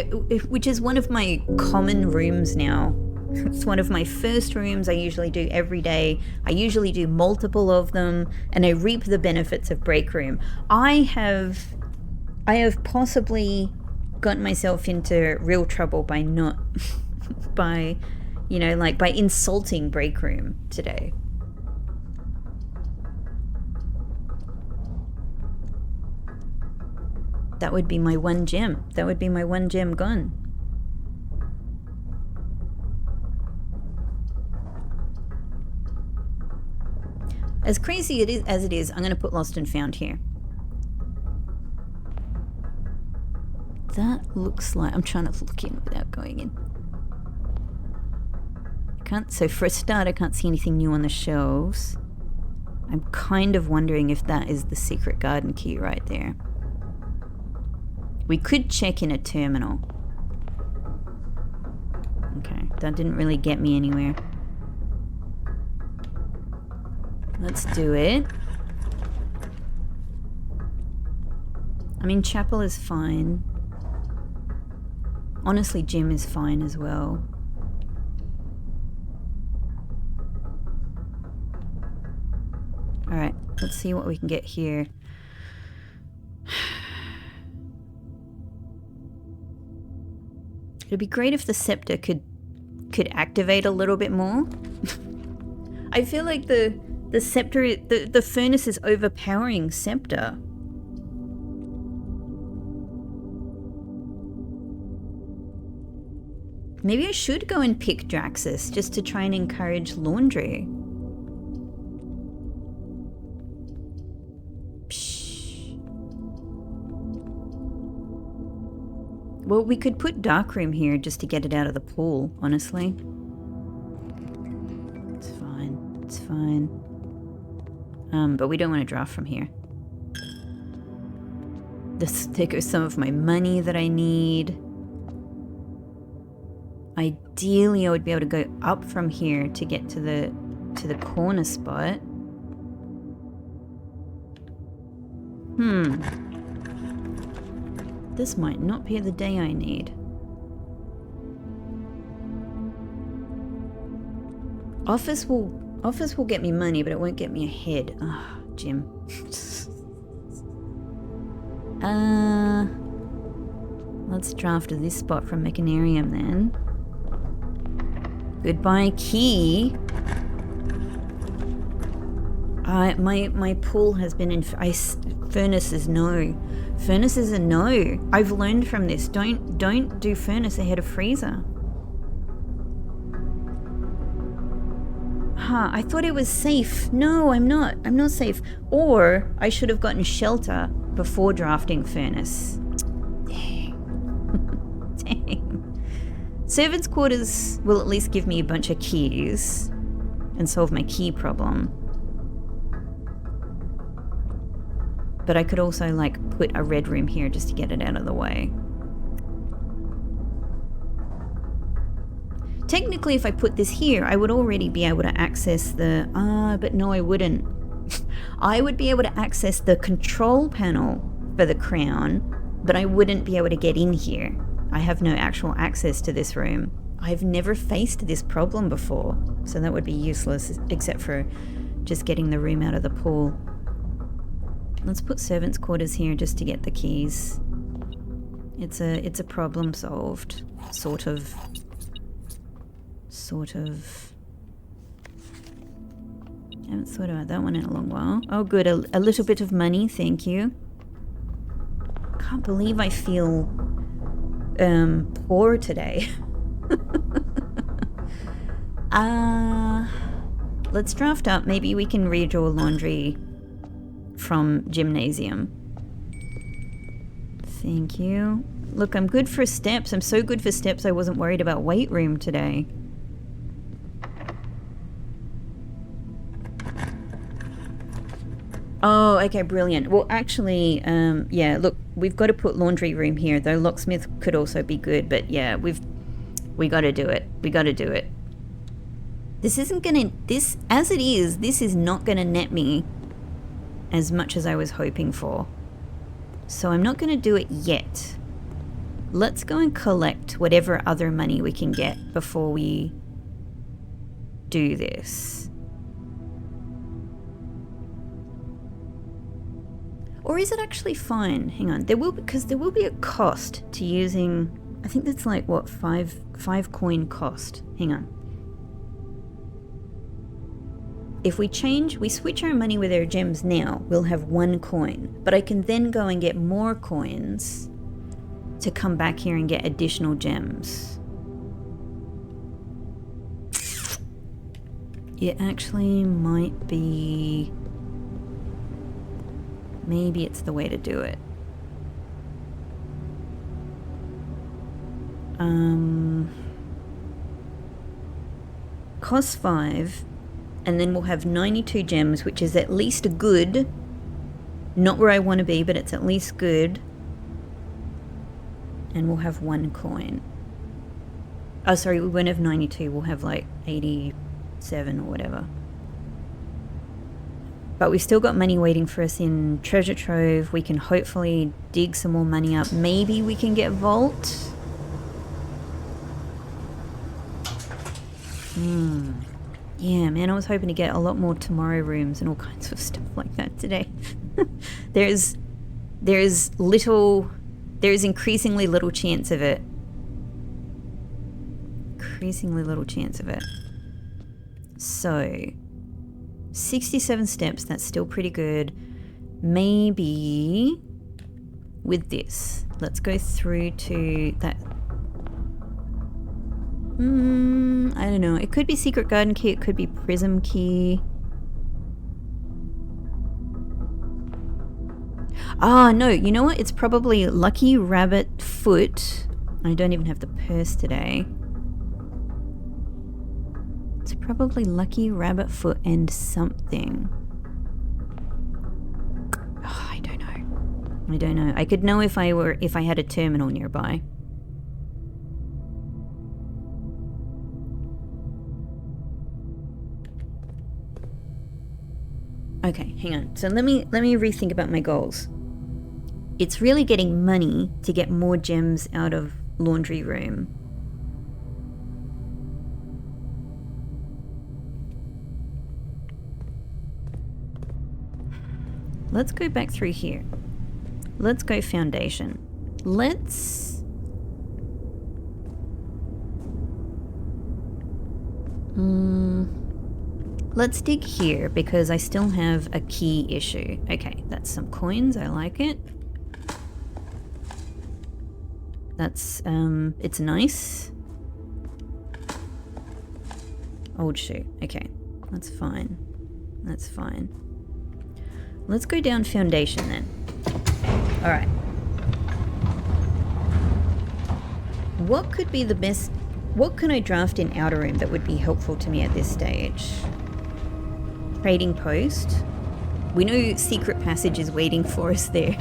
is one of my common rooms now. It's one of my first rooms I usually do every day. I usually do multiple of them, and I reap the benefits of break room. I have possibly gotten myself into real trouble by not, by insulting break room today. That would be my one gem. That would be my one gem gone. As crazy as it is, I'm going to put Lost and Found here. That looks like... I'm trying to look in without going in. So for a start, I can't see anything new on the shelves. I'm kind of wondering if that is the secret garden key right there. We could check in a terminal. Okay, that didn't really get me anywhere. Let's do it. I mean, chapel is fine. Honestly, gym is fine as well. Alright, let's see what we can get here. It'd be great if the scepter could activate a little bit more. I feel like the scepter, the furnace is overpowering scepter. Maybe I should go and pick Draxus just to try and encourage laundry. Psh. Well, we could put Darkroom here just to get it out of the pool, honestly. It's fine. It's fine. But we don't want to draft from here. There goes some of my money that I need. Ideally, I would be able to go up from here to get to the corner spot. This might not be the day I need. Office will get me money, but it won't get me ahead. Ah, Jim. Let's draft this spot from Mechanarium then. Goodbye, key. My pool has been in... furnace is no. Furnace is a no. I've learned from this. Don't do furnace ahead of freezer. I thought it was safe. No, I'm not. I'm not safe. Or I should have gotten shelter before drafting furnace. Dang. Dang. Servants' quarters will at least give me a bunch of keys and solve my key problem. But I could also, like, put a red room here just to get it out of the way. Technically, if I put this here, I would already be able to access the... but no, I wouldn't. I would be able to access the control panel for the crown, but I wouldn't be able to get in here. I have no actual access to this room. I've never faced this problem before, so that would be useless, except for just getting the room out of the pool. Let's put servants' quarters here just to get the keys. It's a problem solved, sort of. Sort of. I haven't thought about that one in a long while. Oh good, a little bit of money, thank you. Can't believe I feel poor today. Let's draft up. Maybe we can redraw laundry from gymnasium. Thank you. Look, I'm good for steps. I'm so good for steps I wasn't worried about weight room today. Oh, okay, brilliant. Well, actually, yeah, look, we've got to put laundry room here, though locksmith could also be good, but yeah, we got to do it. We got to do it. This isn't gonna, this, as it is, this is not gonna net me as much as I was hoping for. So I'm not gonna do it yet. Let's go and collect whatever other money we can get before we do this. Or is it actually fine? Hang on, because there will be a cost to using, I think that's like what, five coin cost. Hang on. If we switch our money with our gems now, we'll have 1 coin. But I can then go and get more coins to come back here and get additional gems. It actually might be... Maybe it's the way to do it. Cost 5, and then we'll have 92 gems, which is at least good. Not where I want to be, but it's at least good. And we'll have 1 coin. Oh, sorry, we won't have 92. We'll have like 87 or whatever. But we've still got money waiting for us in Treasure Trove. We can hopefully dig some more money up. Maybe we can get Vault. Yeah, man, I was hoping to get a lot more tomorrow rooms and all kinds of stuff like that today. There's increasingly little chance of it. Increasingly little chance of it. So, 67 steps, that's still pretty good. Maybe with this, let's go through to that. I don't know. It could be Secret Garden Key, it could be Prism Key. Ah, no, you know what? It's probably Lucky Rabbit Foot. I don't even have the purse today. It's probably Lucky Rabbit Foot and something. Oh, I don't know. I don't know. I could know if I had a terminal nearby. Okay, hang on. So let me rethink about my goals. It's really getting money to get more gems out of laundry room. Let's go back through here. Let's go foundation. Let's dig here because I still have a key issue. Okay, that's some coins. I like it. That's, it's nice. Old shoe. Okay, that's fine. That's fine. Let's go down foundation then. Alright. What could be the best... What can I draft in outer room that would be helpful to me at this stage? Trading post. We know secret passage is waiting for us there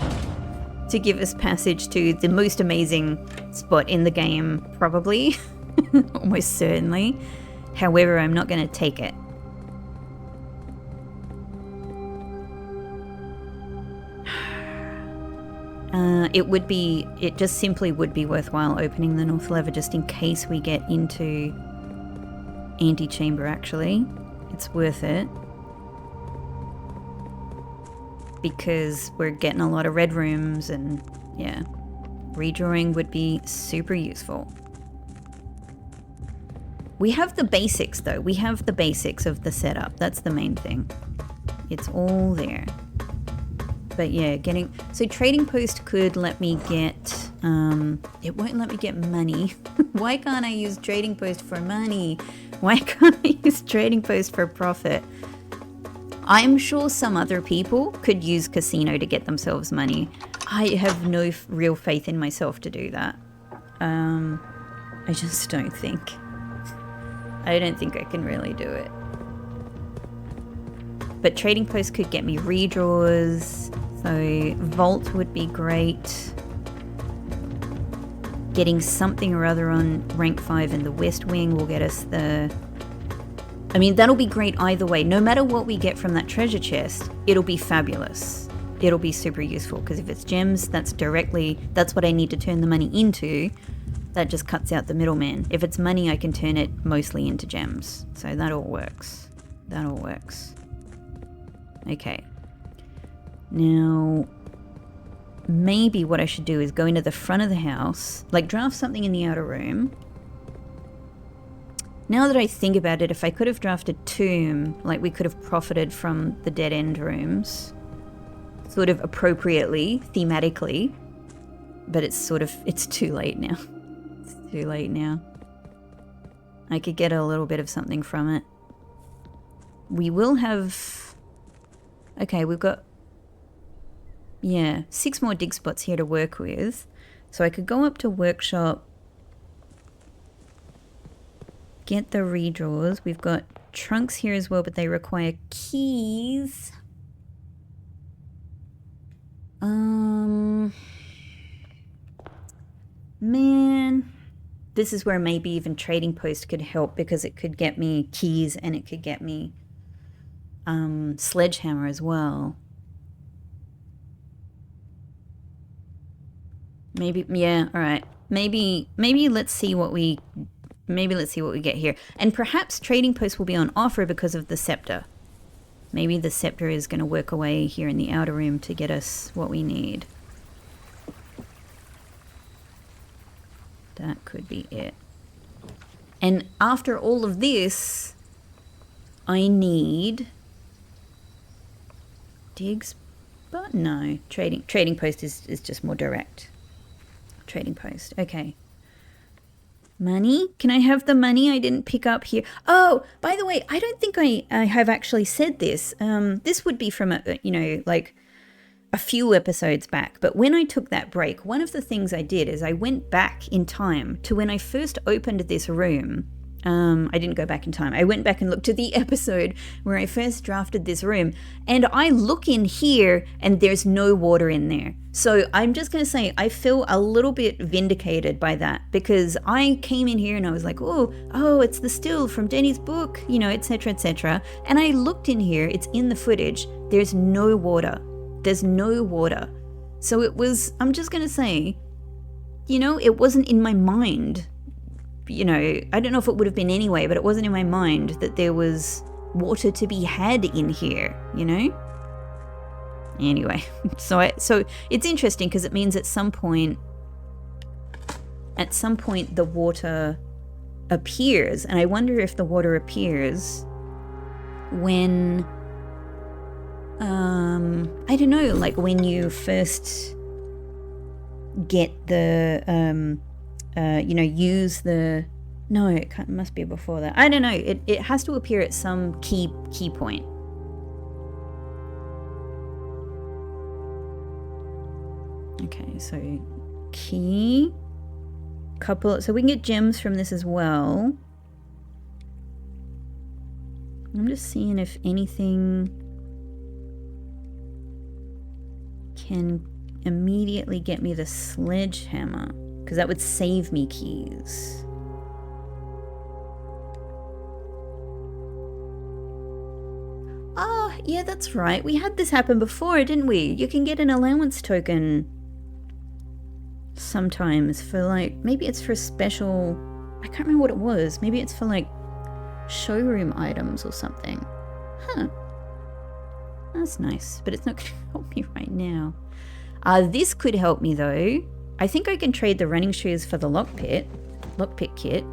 to give us passage to the most amazing spot in the game, probably. Almost certainly. However, I'm not going to take it. It just simply would be worthwhile opening the North Lever just in case we get into Antechamber, actually. It's worth it. Because we're getting a lot of red rooms and, yeah. Redrawing would be super useful. We have the basics, though. We have the basics of the setup. That's the main thing. It's all there. But yeah, so trading post could let me get, it won't let me get money. Why can't I use trading post for money? Why can't I use trading post for profit? I'm sure some other people could use casino to get themselves money. I have no real faith in myself to do that. I just don't think. I don't think I can really do it. But trading post could get me redraws. So Vault would be great. Getting something or other on rank 5 in the West Wing will get us the I mean, that'll be great either way. No matter what we get from that treasure chest, it'll be fabulous. It'll be super useful, because if it's gems, that's what I need to turn the money into. That just cuts out the middleman. If it's money, I can turn it mostly into gems. So that all works. That all works. Okay. Now, maybe what I should do is go into the front of the house, like draft something in the outer room. Now that I think about it, if I could have drafted tomb, like we could have profited from the dead end rooms, sort of appropriately, thematically, but it's too late now. It's too late now. I could get a little bit of something from it. We will have... Okay, we've got... Yeah, 6 more dig spots here to work with. So I could go up to workshop, get the redraws. We've got trunks here as well, but they require keys. Man, this is where maybe even trading post could help, because it could get me keys and it could get me sledgehammer as well. Maybe, yeah, all right. Maybe let's see what we get here. And perhaps trading post will be on offer because of the scepter. Maybe the scepter is going to work away here in the outer room to get us what we need. That could be it. And after all of this, I need digs, but no, trading post is just more direct. Trading post, okay. Money? Can I have the money I didn't pick up here? Oh, by the way, I don't think I have actually said this. This would be from like a few episodes back. But when I took that break, one of the things I did is I went back in time to when I first opened this room. I didn't go back in time. I went back and looked at the episode where I first drafted this room, and I look in here and there's no water in there. So I'm just going to say I feel a little bit vindicated by that, because I came in here and I was like, oh, it's the still from Denny's book, etc., etc. And I looked in here, it's in the footage, there's no water. There's no water. So I'm just going to say, it wasn't in my mind. I don't know if it would have been anyway, but it wasn't in my mind that there was water to be had in here, Anyway, so it's interesting because it means at some point the water appears, and I wonder if the water appears when I don't know, like when you first get the use the... No, it must be before that. I don't know. It has to appear at some key point. Okay, so key. So we can get gems from this as well. I'm just seeing if anything can immediately get me the sledgehammer, because that would save me keys. Oh, yeah, that's right. We had this happen before, didn't we? You can get an allowance token sometimes for like, maybe it's for special, I can't remember what it was. Maybe it's for like showroom items or something. Huh. That's nice, but it's not going to help me right now. This could help me though. I think I can trade the running shoes for the lockpick kit.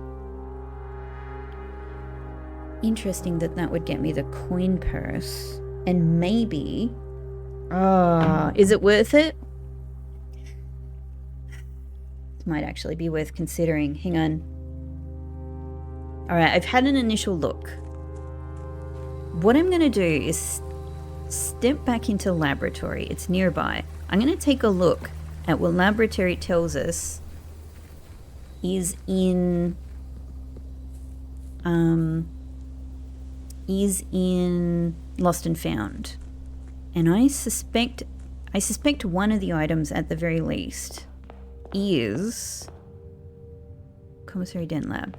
Interesting that would get me the coin purse. And maybe... is it worth it? This might actually be worth considering. Hang on. Alright, I've had an initial look. What I'm going to do is step back into laboratory. It's nearby. I'm going to take a look at what laboratory tells us is in Lost and Found. And I suspect one of the items at the very least is Commissary Dent Lab.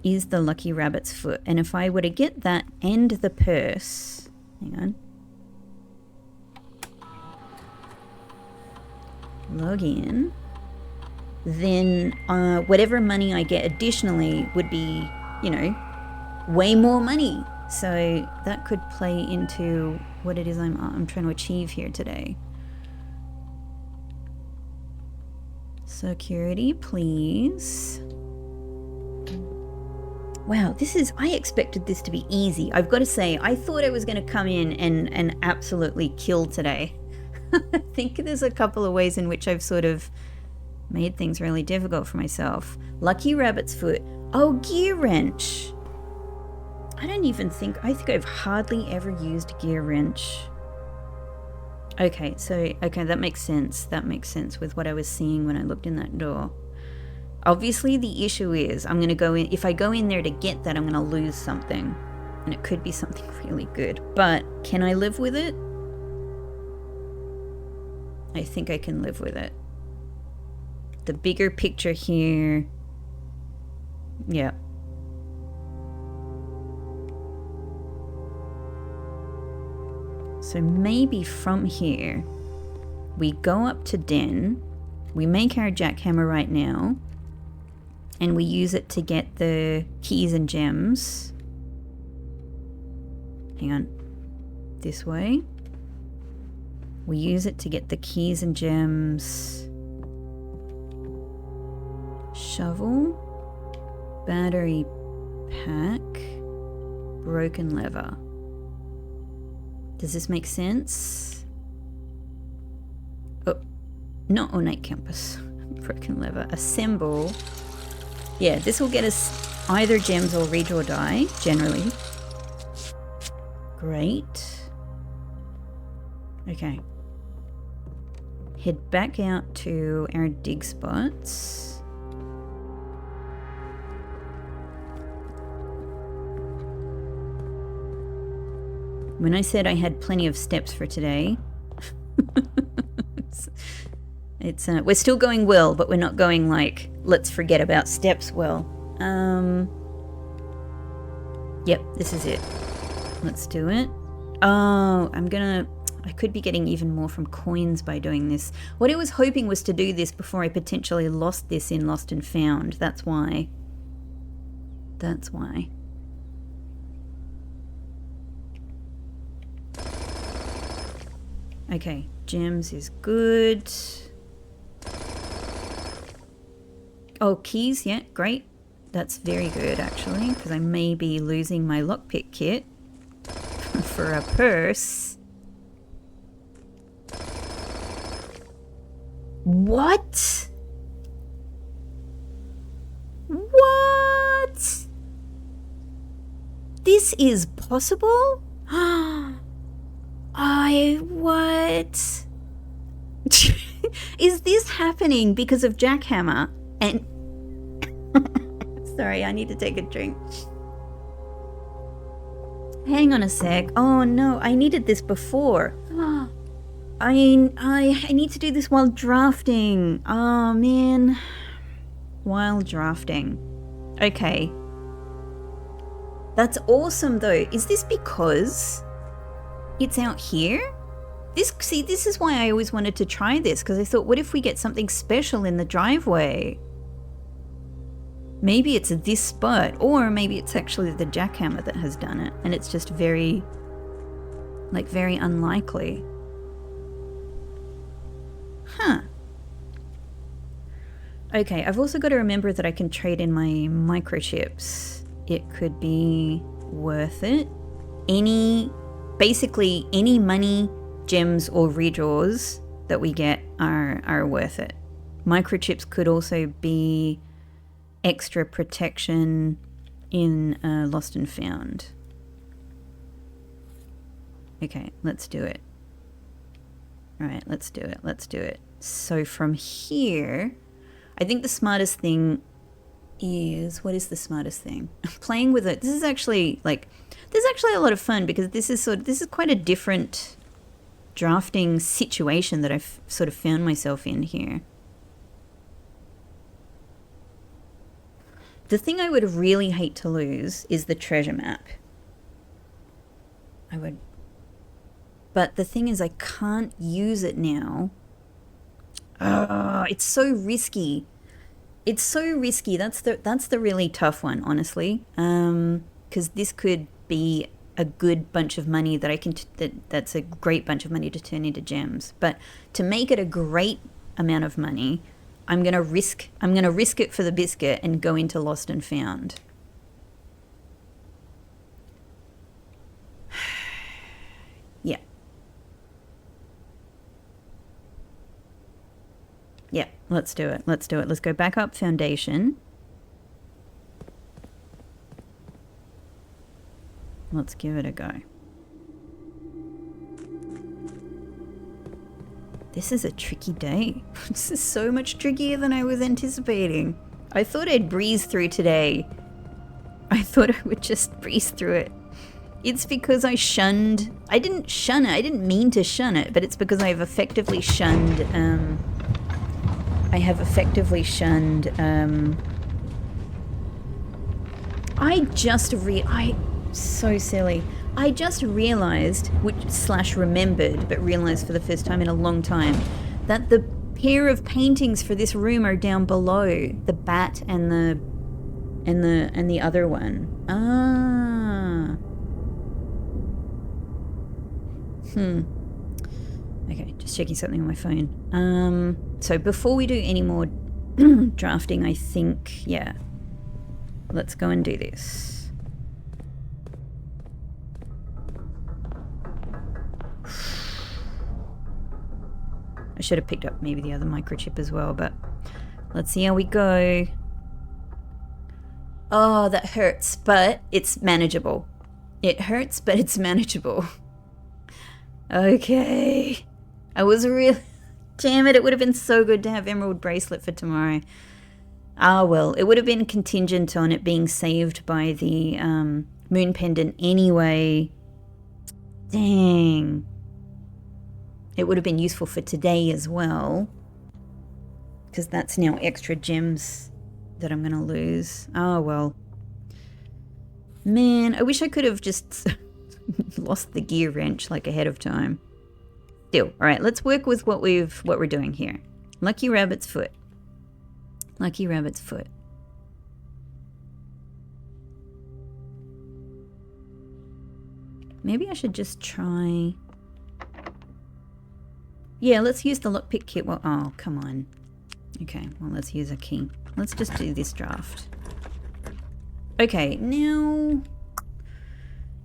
is the lucky rabbit's foot. And if I were to get that and the purse, hang on. Log in. Then whatever money I get additionally would be, you know, way more money. So that could play into what it is I'm trying to achieve here today. Security, please. Wow, I expected this to be easy. I've got to say, I thought I was going to come in and absolutely kill today. I think there's a couple of ways in which I've sort of made things really difficult for myself. Lucky rabbit's foot. Oh, gear wrench. I think I've hardly ever used gear wrench. Okay, that makes sense. That makes sense with what I was seeing when I looked in that door. Obviously, the issue is I'm going to go in. If I go in there to get that, I'm going to lose something. And it could be something really good. But can I live with it? I think I can live with it. The bigger picture here. Yeah. So maybe from here, we go up to Den, we make our jackhammer right now, and we use it to get the keys and gems. Hang on. This way. We use it to get the keys and gems. Shovel. Battery pack. Broken lever. Does this make sense? Oh, not ornate compass. Broken lever. Assemble. Yeah, this will get us either gems or redraw die, generally. Great. Okay. Head back out to our dig spots. When I said I had plenty of steps for today, it's we're still going well, but we're not going like, let's forget about steps well. Yep, this is it. Let's do it. Oh, I could be getting even more from coins by doing this. What I was hoping was to do this before I potentially lost this in Lost and Found. That's why. That's why. Okay, gems is good. Oh, keys, yeah, great. That's very good, actually, because I may be losing my lockpick kit for a purse. What? What? This is possible? What? Is this happening because of Jackhammer? And sorry, I need to take a drink. Hang on a sec. Oh no, I needed this before. I need to do this while drafting. Oh man. While drafting. Okay. That's awesome though. Is this because it's out here? This is why I always wanted to try this, because I thought, what if we get something special in the driveway? Maybe it's this spot, or maybe it's actually the jackhammer that has done it, and it's just very unlikely. Huh. Okay, I've also got to remember that I can trade in my microchips. It could be worth it. Basically any money, gems, or redraws that we get are worth it. Microchips could also be extra protection in Lost and Found. Okay, let's do it. Alright, let's do it. So from here, I think the smartest thing is... What is the smartest thing? Playing with it. This is actually a lot of fun, because this is quite a different drafting situation that I've sort of found myself in here. The thing I would really hate to lose is the treasure map. I would. But the thing is, I can't use it now. Oh, it's so risky. It's so risky. That's the really tough one, honestly. Because this could be a good bunch of money that I can. That's a great bunch of money to turn into gems. But to make it a great amount of money, I'm gonna risk it for the biscuit and go into Lost and Found. Yeah. Yeah, let's do it. Let's do it. Let's go back up Foundation. Let's give it a go. This is a tricky day. This is so much trickier than I was anticipating. I thought I'd breeze through today. I thought I would just breeze through it. It's because I didn't shun it. I didn't mean to shun it, but it's because I've effectively shunned, so silly. I just realized, remembered, but realized for the first time in a long time, that the pair of paintings for this room are down below. The bat and the other one. Ah. Okay, just checking something on my phone. So before we do any more drafting, I think, yeah, let's go and do this. I should have picked up maybe the other microchip as well, but let's see how we go. Oh, that hurts, but it's manageable. It hurts, but it's manageable. Okay. I was really... Damn it, it would have been so good to have Emerald Bracelet for tomorrow. Ah, well, it would have been contingent on it being saved by the Moon Pendant anyway. Dang. It would have been useful for today as well, because that's now extra gems that I'm going to lose. Oh, well. Man, I wish I could have just lost the gear wrench like ahead of time. Still, all right, let's work with what we're doing here. Lucky Rabbit's Foot. Lucky Rabbit's Foot. Maybe I should just try... Yeah, let's use the lockpick kit. Well, oh, come on. Okay, well, let's use a key. Let's just do this draft. Okay, now...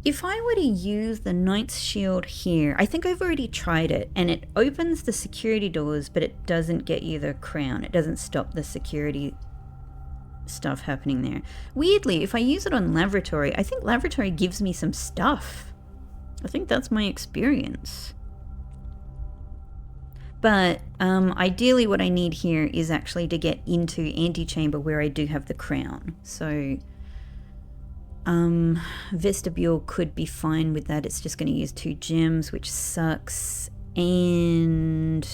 If I were to use the Knight's Shield here, I think I've already tried it, and it opens the security doors, but it doesn't get you the crown. It doesn't stop the security stuff happening there. Weirdly, if I use it on Laboratory, I think Laboratory gives me some stuff. I think that's my experience. But ideally what I need here is actually to get into Antechamber where I do have the crown. So Vestibule could be fine with that. It's just going to use 2 gems, which sucks. And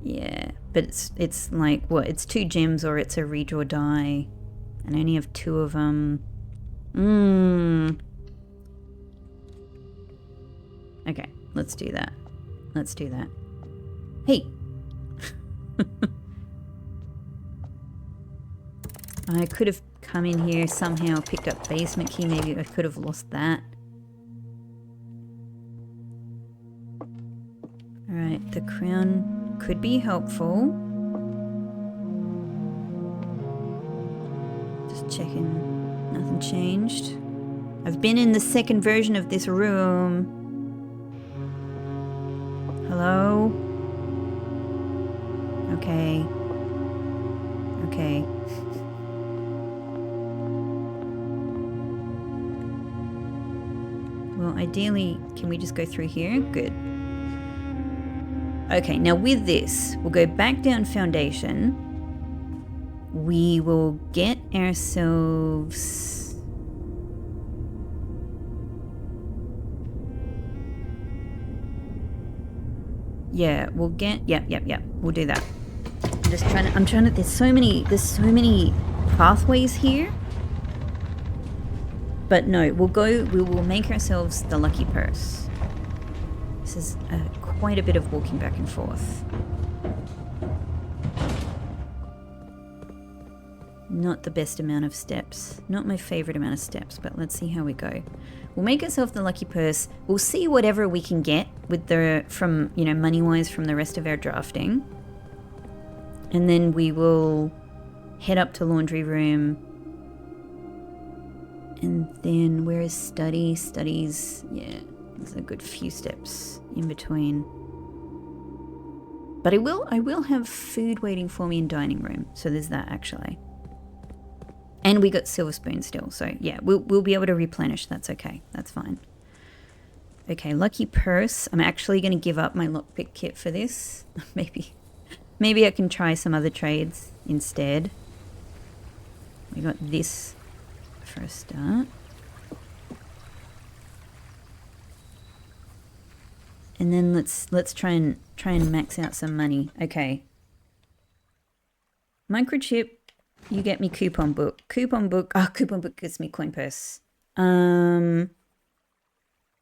yeah, but it's like, what? It's 2 gems or it's a redraw die. And I only have 2 of them. Okay, let's do that. Let's do that. Hey! I could have come in here somehow, picked up basement key. Maybe I could have lost that. Alright, the crown could be helpful. Just checking. Nothing changed. I've been in the second version of this room. Hello? Okay. Okay. Well, ideally, can we just go through here? Good. Okay, now with this, we'll go back down Foundation. We will get ourselves... Yeah, we'll get... Yep. We'll do that. I'm trying to, there's so many pathways here. But no, we will make ourselves the lucky purse. This is quite a bit of walking back and forth. Not the best amount of steps. Not my favorite amount of steps, but let's see how we go. We'll make ourselves the lucky purse. We'll see whatever we can get with from, you know, money-wise from the rest of our drafting. And then we will head up to laundry room. And then where is study? Studies, yeah, there's a good few steps in between. But I will have food waiting for me in dining room. So there's that actually. And we got silver spoon still, so yeah, we'll be able to replenish. That's okay. That's fine. Okay, lucky purse. I'm actually going to give up my lockpick kit for this. Maybe I can try some other trades instead. We got this for a start. And then let's try and max out some money. Okay. Microchip. You get me coupon book. Coupon book. Oh, coupon book gets me coin purse. I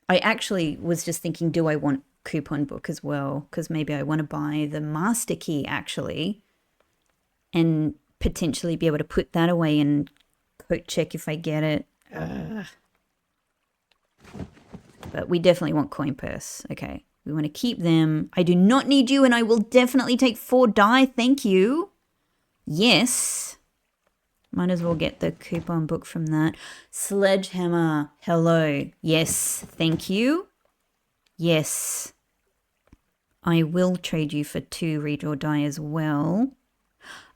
actually was just thinking, do I want coupon book as well? Because maybe I want to buy the master key actually, and potentially be able to put that away and coat check if I get it. But we definitely want coin purse. Okay, we want to keep them. I do not need you, and I will definitely take 4 die. Thank you. Yes. Might as well get the coupon book from that. Sledgehammer. Hello. Yes. Thank you. Yes. I will trade you for 2 redraw die as well.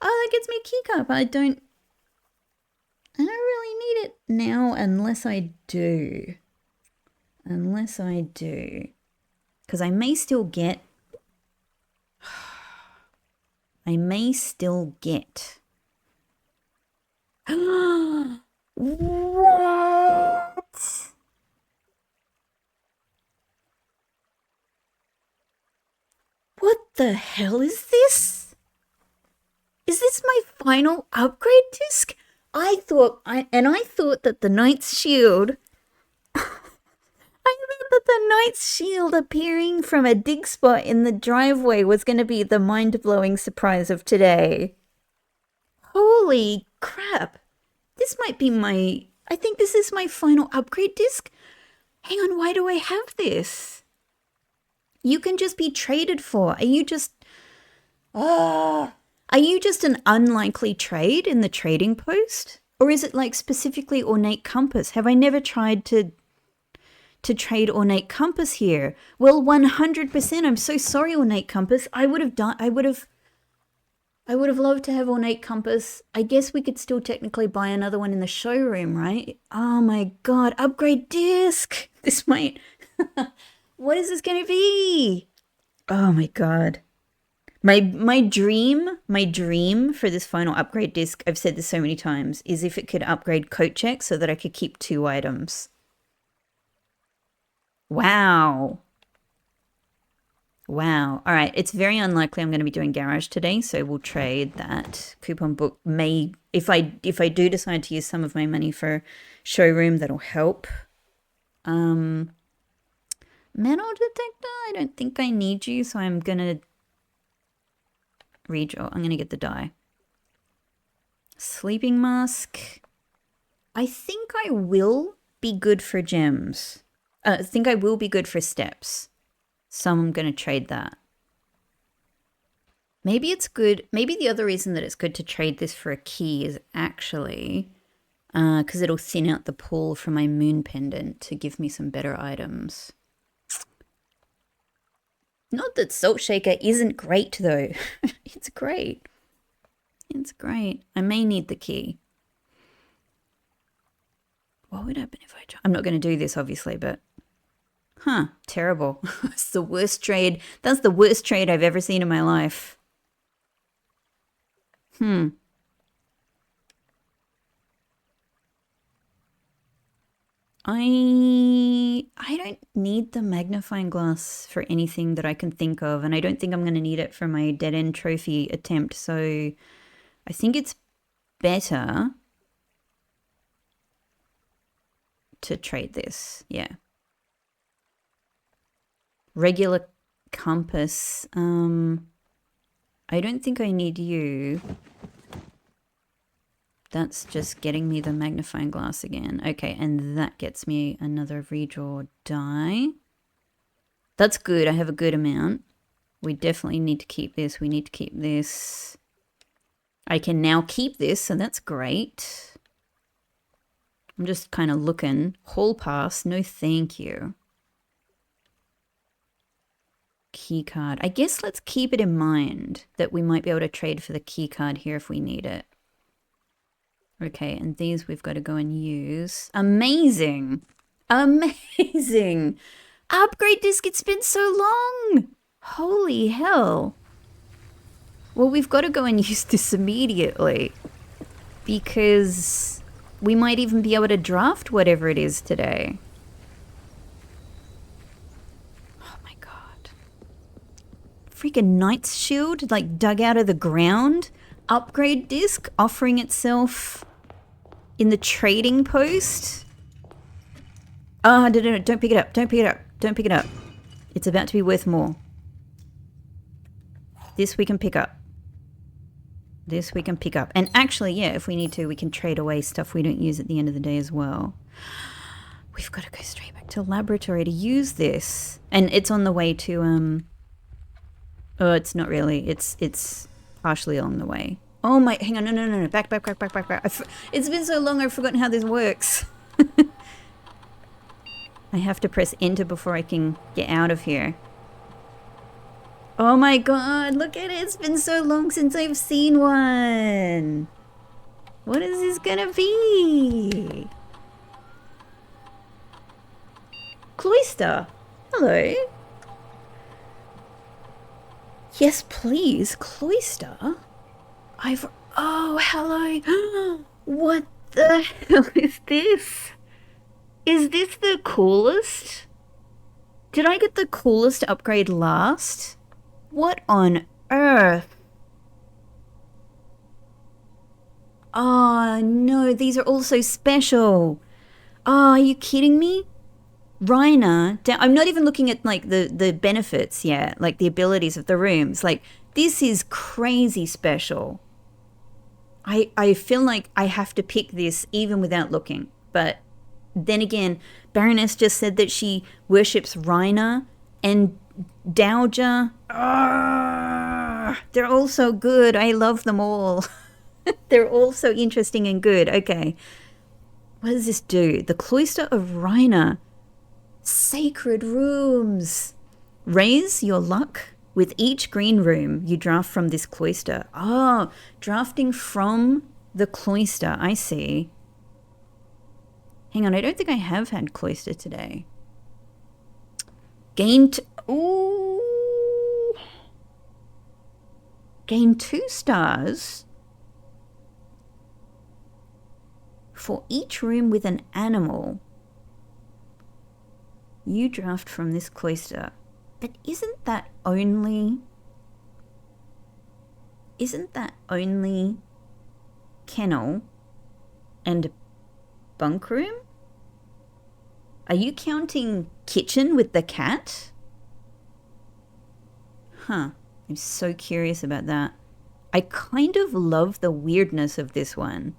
Oh, that gets me a key cup. I don't really need it now unless I do. Unless I do. Because I may still get... What? What the hell is this? Is this my final upgrade disc? I thought that the Knight's Shield appearing from a dig spot in the driveway was going to be the mind-blowing surprise of today. Holy crap. This might be I think this is my final upgrade disc. Hang on, why do I have this? You can just be traded for. Are you just an unlikely trade in the trading post? Or is it like specifically Ornate Compass? Have I never tried to trade Ornate Compass here? Well, 100%. I'm so sorry, Ornate Compass. I would have loved to have Ornate Compass. I guess we could still technically buy another one in the showroom, right? Oh my god, upgrade disc! This might... What is this gonna be? Oh my god. My dream for this final upgrade disc, I've said this so many times, is if it could upgrade coat check so that I could keep 2 items. Wow. Wow. All right. It's very unlikely I'm going to be doing garage today, so we'll trade that. Coupon book may, if I do decide to use some of my money for showroom, that'll help. Metal detector, I don't think I need you, so I'm going to redraw. I'm going to get the die. Sleeping mask. I think I will be good for gems. I think I will be good for steps. So I'm going to trade that. Maybe it's good. Maybe the other reason that it's good to trade this for a key is actually because it'll thin out the pool for my moon pendant to give me some better items. Not that Salt Shaker isn't great though. It's great. It's great. I may need the key. What would happen if I try? I'm not going to do this obviously, but... Huh, terrible. It's the worst trade. That's the worst trade I've ever seen in my life. I don't need the magnifying glass for anything that I can think of, and I don't think I'm going to need it for my dead end trophy attempt, so I think it's better to trade this. Yeah. Regular compass. I don't think I need you. That's just getting me the magnifying glass again. Okay, and that gets me another redraw die. That's good. I have a good amount. We definitely need to keep this. We need to keep this. I can now keep this, so that's great. I'm just kind of looking. Hall pass. No, thank you. Key card. I guess let's keep it in mind that we might be able to trade for the key card here if we need it. Okay, and these we've got to go and use. Amazing! Amazing! Upgrade disc, it's been so long! Holy hell! Well, we've got to go and use this immediately. Because we might even be able to draft whatever it is today. Oh my god. Freaking Knight's Shield, like dug out of the ground. Upgrade disc offering itself in the trading post. Oh, no, don't pick it up. Don't pick it up. Don't pick it up. It's about to be worth more. This we can pick up. This we can pick up. And actually, yeah, if we need to, we can trade away stuff we don't use at the end of the day as well. We've got to go straight back to laboratory to use this. And it's on the way to, oh, it's not really. It's partially along the way. Oh my, hang on, no. Back. It's been so long, I've forgotten how this works. I have to press enter before I can get out of here. Oh my god, look at it. It's been so long since I've seen one. What is this gonna be? Cloister. Hello. Yes, please. Cloister. Oh, hello. What the hell is this? Is this the coolest? Did I get the coolest upgrade last? What on earth? Oh, no, these are all so special. Oh, are you kidding me? Reina, I'm not even looking at like the benefits yet, like the abilities of the rooms. Like, this is crazy special. I feel like I have to pick this even without looking. But then again, Baroness just said that she worships Reina and Dowager. They're all so good. I love them all. They're all so interesting and good. Okay. What does this do? The Cloister of Reina. Sacred rooms. Raise your luck with each green room you draft from this cloister. Oh, drafting from the cloister. I see. Hang on, I don't think I have had cloister today. Gain 2 stars for each room with an animal you draft from this cloister. But isn't that only kennel and bunk room? Are you counting kitchen with the cat? Huh. I'm so curious about that. I kind of love the weirdness of this one.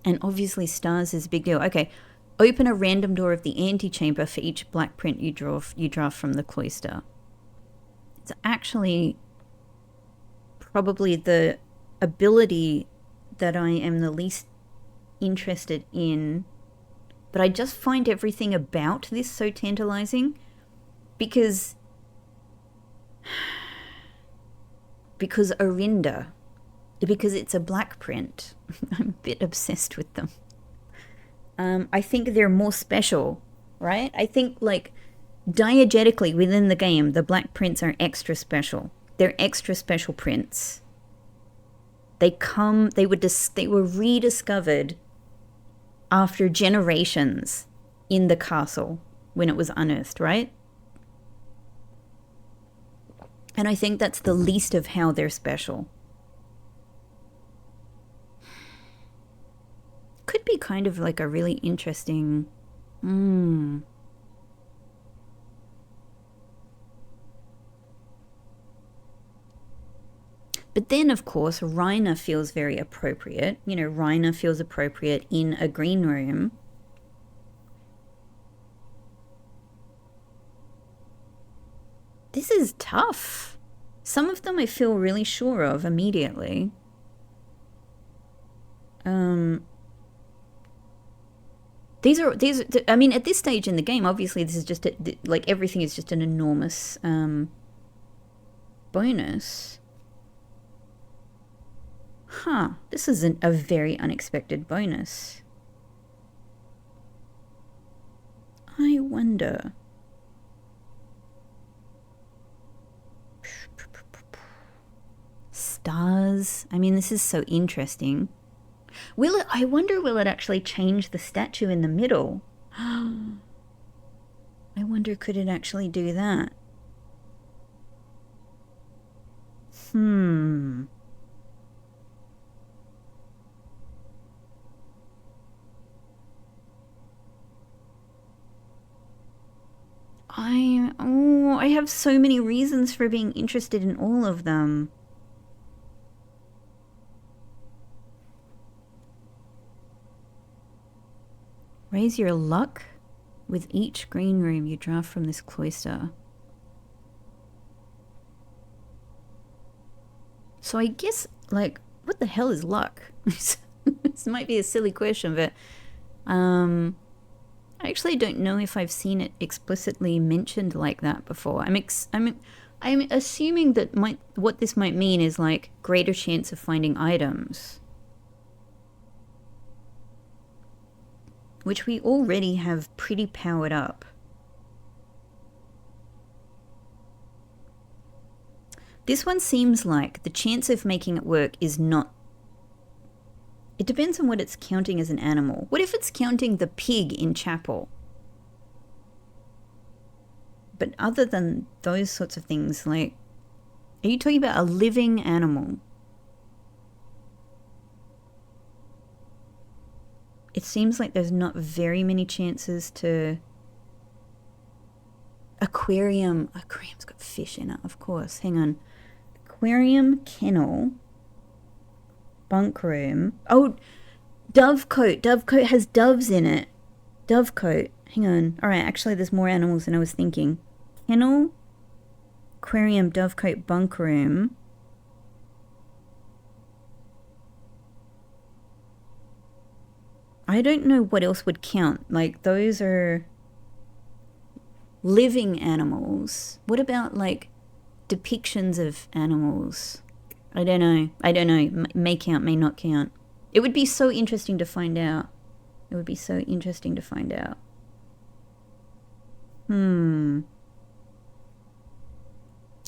And obviously stars is a big deal. Okay. Open a random door of the antechamber for each black print you draft from the cloister. It's actually probably the ability that I am the least interested in, but I just find everything about this so tantalizing because Orinda, because it's a black print. I'm a bit obsessed with them. I think they're more special, right? I think, like, diegetically within the game, the black prints are extra special. They're extra special prints. They were rediscovered after generations in the castle when it was unearthed, right? And I think that's the least of how they're special. Could be kind of like a really interesting... But then, of course, Reiner feels very appropriate. You know, Reiner feels appropriate in a green room. This is tough. Some of them I feel really sure of immediately. These are, I mean, at this stage in the game, obviously this is just, like, everything is just an enormous bonus. Huh, this is a very unexpected bonus. I wonder. Stars. I mean, this is so interesting. Will it, I wonder, will it actually change the statue in the middle? I wonder, could it actually do that? I have so many reasons for being interested in all of them. Raise your luck with each green room you draft from this cloister. So I guess, like, what the hell is luck? This might be a silly question, but I actually don't know if I've seen it explicitly mentioned like that before. I'm assuming that what this might mean is like greater chance of finding items, which we already have pretty powered up. This one seems like the chance of making it work is not... It depends on what it's counting as an animal. What if it's counting the pig in chapel? But other than those sorts of things, like, are you talking about a living animal? It seems like there's not very many chances to... Aquarium. Aquarium's got fish in it, of course. Hang on. Aquarium, kennel, bunk room. Oh, dovecote. Dovecote has doves in it. Dovecote. Hang on. All right, actually, there's more animals than I was thinking. Kennel, aquarium, dovecote, bunk room. I don't know what else would count. Like, those are living animals. What about, like, depictions of animals? I don't know. May count, may not count. It would be so interesting to find out.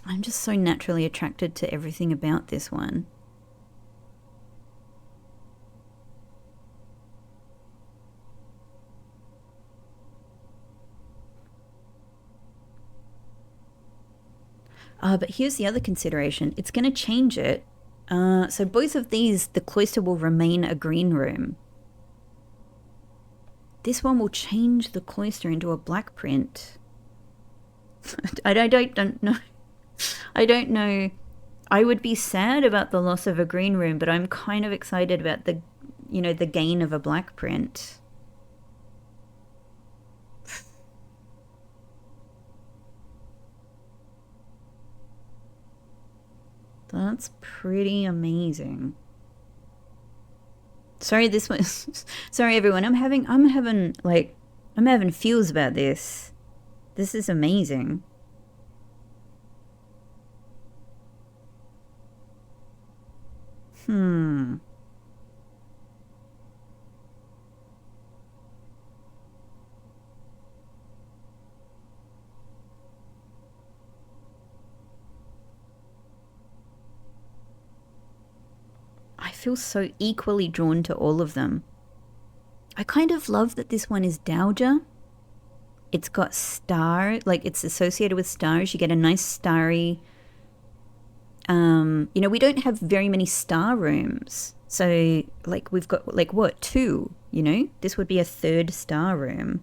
I'm just so naturally attracted to everything about this one. But here's the other consideration. It's going to change it. So both of these, the cloister will remain a green room. This one will change the cloister into a black print. I don't know. I don't know. I would be sad about the loss of a green room, but I'm kind of excited about the gain of a black print. That's pretty amazing. Sorry, this was... Sorry, everyone. I'm having feels about this. This is amazing. I feel so equally drawn to all of them. I kind of love that this one is Dowager. It's got star, like it's associated with stars. You get a nice starry, you know, we don't have very many star rooms. So like we've got like what, 2, you know? This would be a 3rd star room.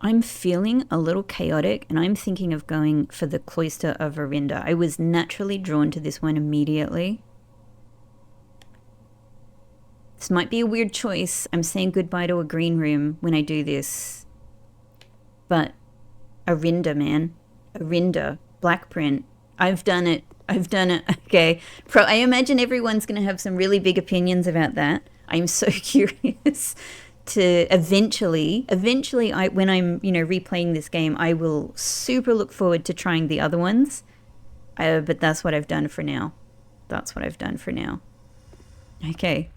I'm feeling a little chaotic and I'm thinking of going for the Cloister of Arinda. I was naturally drawn to this one immediately. This might be a weird choice. I'm saying goodbye to a green room when I do this. But Arinda, man. Arinda. Black print. I've done it. I've done it. Okay. I imagine everyone's going to have some really big opinions about that. I'm so curious to eventually when I'm, you know, replaying this game, I will super look forward to trying the other ones. But that's what I've done for now. That's what I've done for now. Okay.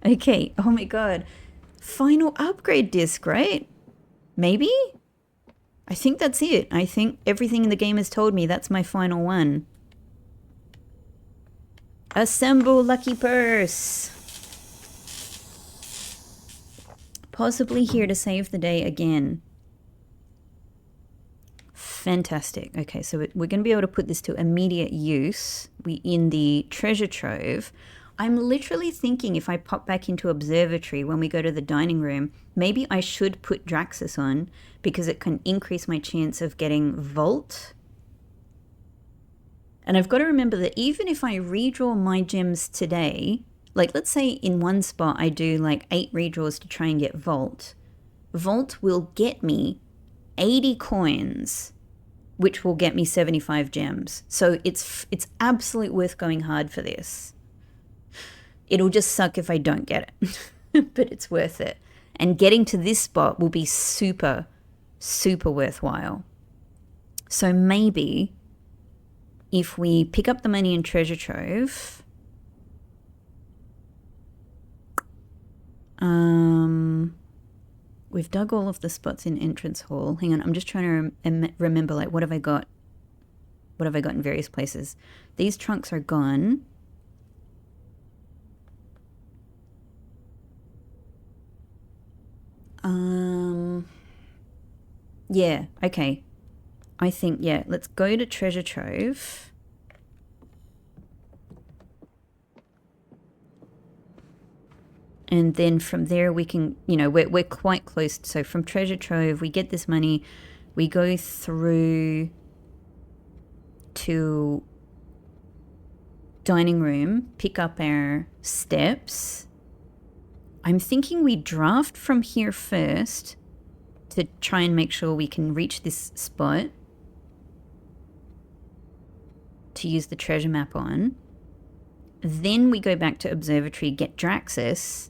Okay. Oh my god. Final upgrade disc, right? Maybe? I think that's it. I think everything in the game has told me that's my final one. Assemble lucky purse. Possibly here to save the day again. Fantastic. Okay, so we're going to be able to put this to immediate use. In the treasure trove. I'm literally thinking if I pop back into observatory when we go to the dining room, maybe I should put Draxus on because it can increase my chance of getting Vault. And I've got to remember that even if I redraw my gems today, like let's say in one spot I do like 8 redraws to try and get Vault. Vault will get me 80 coins, which will get me 75 gems. So it's absolutely worth going hard for this. It'll just suck if I don't get it, but it's worth it. And getting to this spot will be super, super worthwhile. So maybe if we pick up the money in treasure trove, we've dug all of the spots in entrance hall. Hang on, I'm just trying to remember, like, what have I got? What have I got in various places? These trunks are gone. Yeah, okay. I think, yeah, let's go to treasure trove. And then from there we can, you know, we're quite close. So from treasure trove, we get this money, we go through to dining room, pick up our steps. I'm thinking we draft from here first to try and make sure we can reach this spot to use the treasure map on. Then we go back to observatory, get Draxus,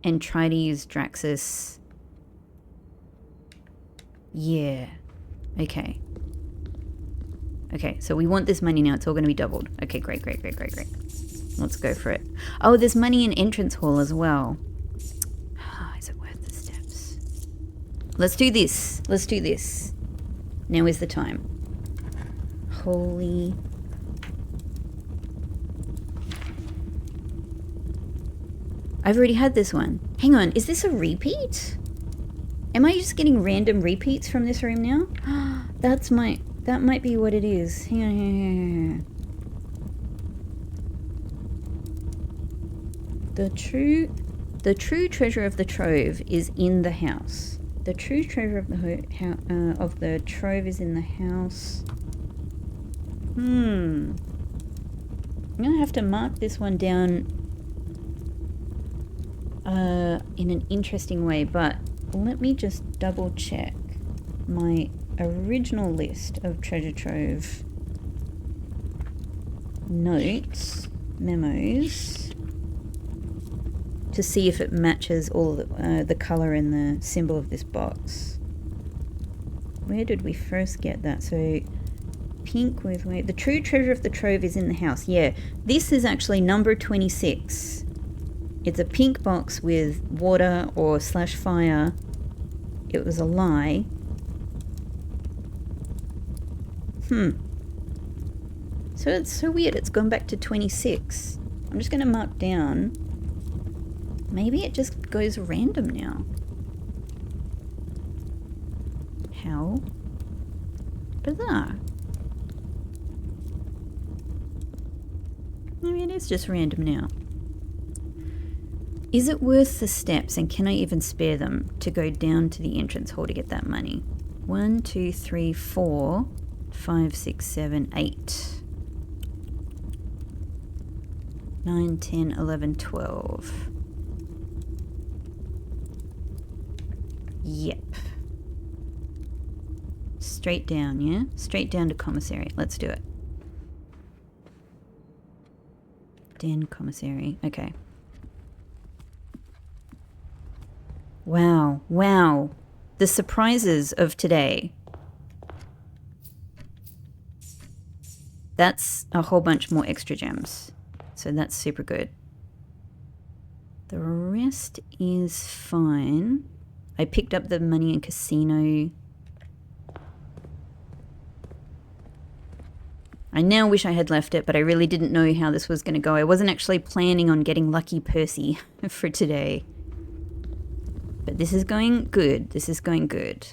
and try to use Draxus. Yeah. Okay. Okay, so we want this money now. It's all going to be doubled. Okay, great, great, great, great, great. Let's go for it. Oh, there's money in entrance hall as well. Is it worth the steps? Let's do this. Let's do this. Now is the time. Holy... I've already had this one. Hang on, is this a repeat? Am I just getting random repeats from this room now? That might be what it is. Hang on, hang on. The true treasure of the trove is in the house. The true treasure of the trove is in the house. I'm gonna have to mark this one down in an interesting way, but let me just double check my original list of treasure trove notes, memos, to see if it matches all of the colour and the symbol of this box. Where did we first get that? So pink with white. The true treasure of the trove is in the house. Yeah, this is actually number 26. It's a pink box with water or slash fire. It was a lie. So it's so weird. It's gone back to 26. I'm just going to mark down. Maybe it just goes random now. How bizarre. Maybe it is just random now. Is it worth the steps, and can I even spare them to go down to the entrance hall to get that money? 1, 2, 3, 4, 5, 6, 7, 8. 9, 10, 11, 12. Yep. Straight down, yeah? Straight down to commissary. Let's do it. Den commissary. Okay. Wow. Wow. The surprises of today. That's a whole bunch more extra gems. So that's super good. The rest is fine. I picked up the money in casino. I now wish I had left it, but I really didn't know how this was going to go. I wasn't actually planning on getting Lucky Percy for today. But this is going good. This is going good.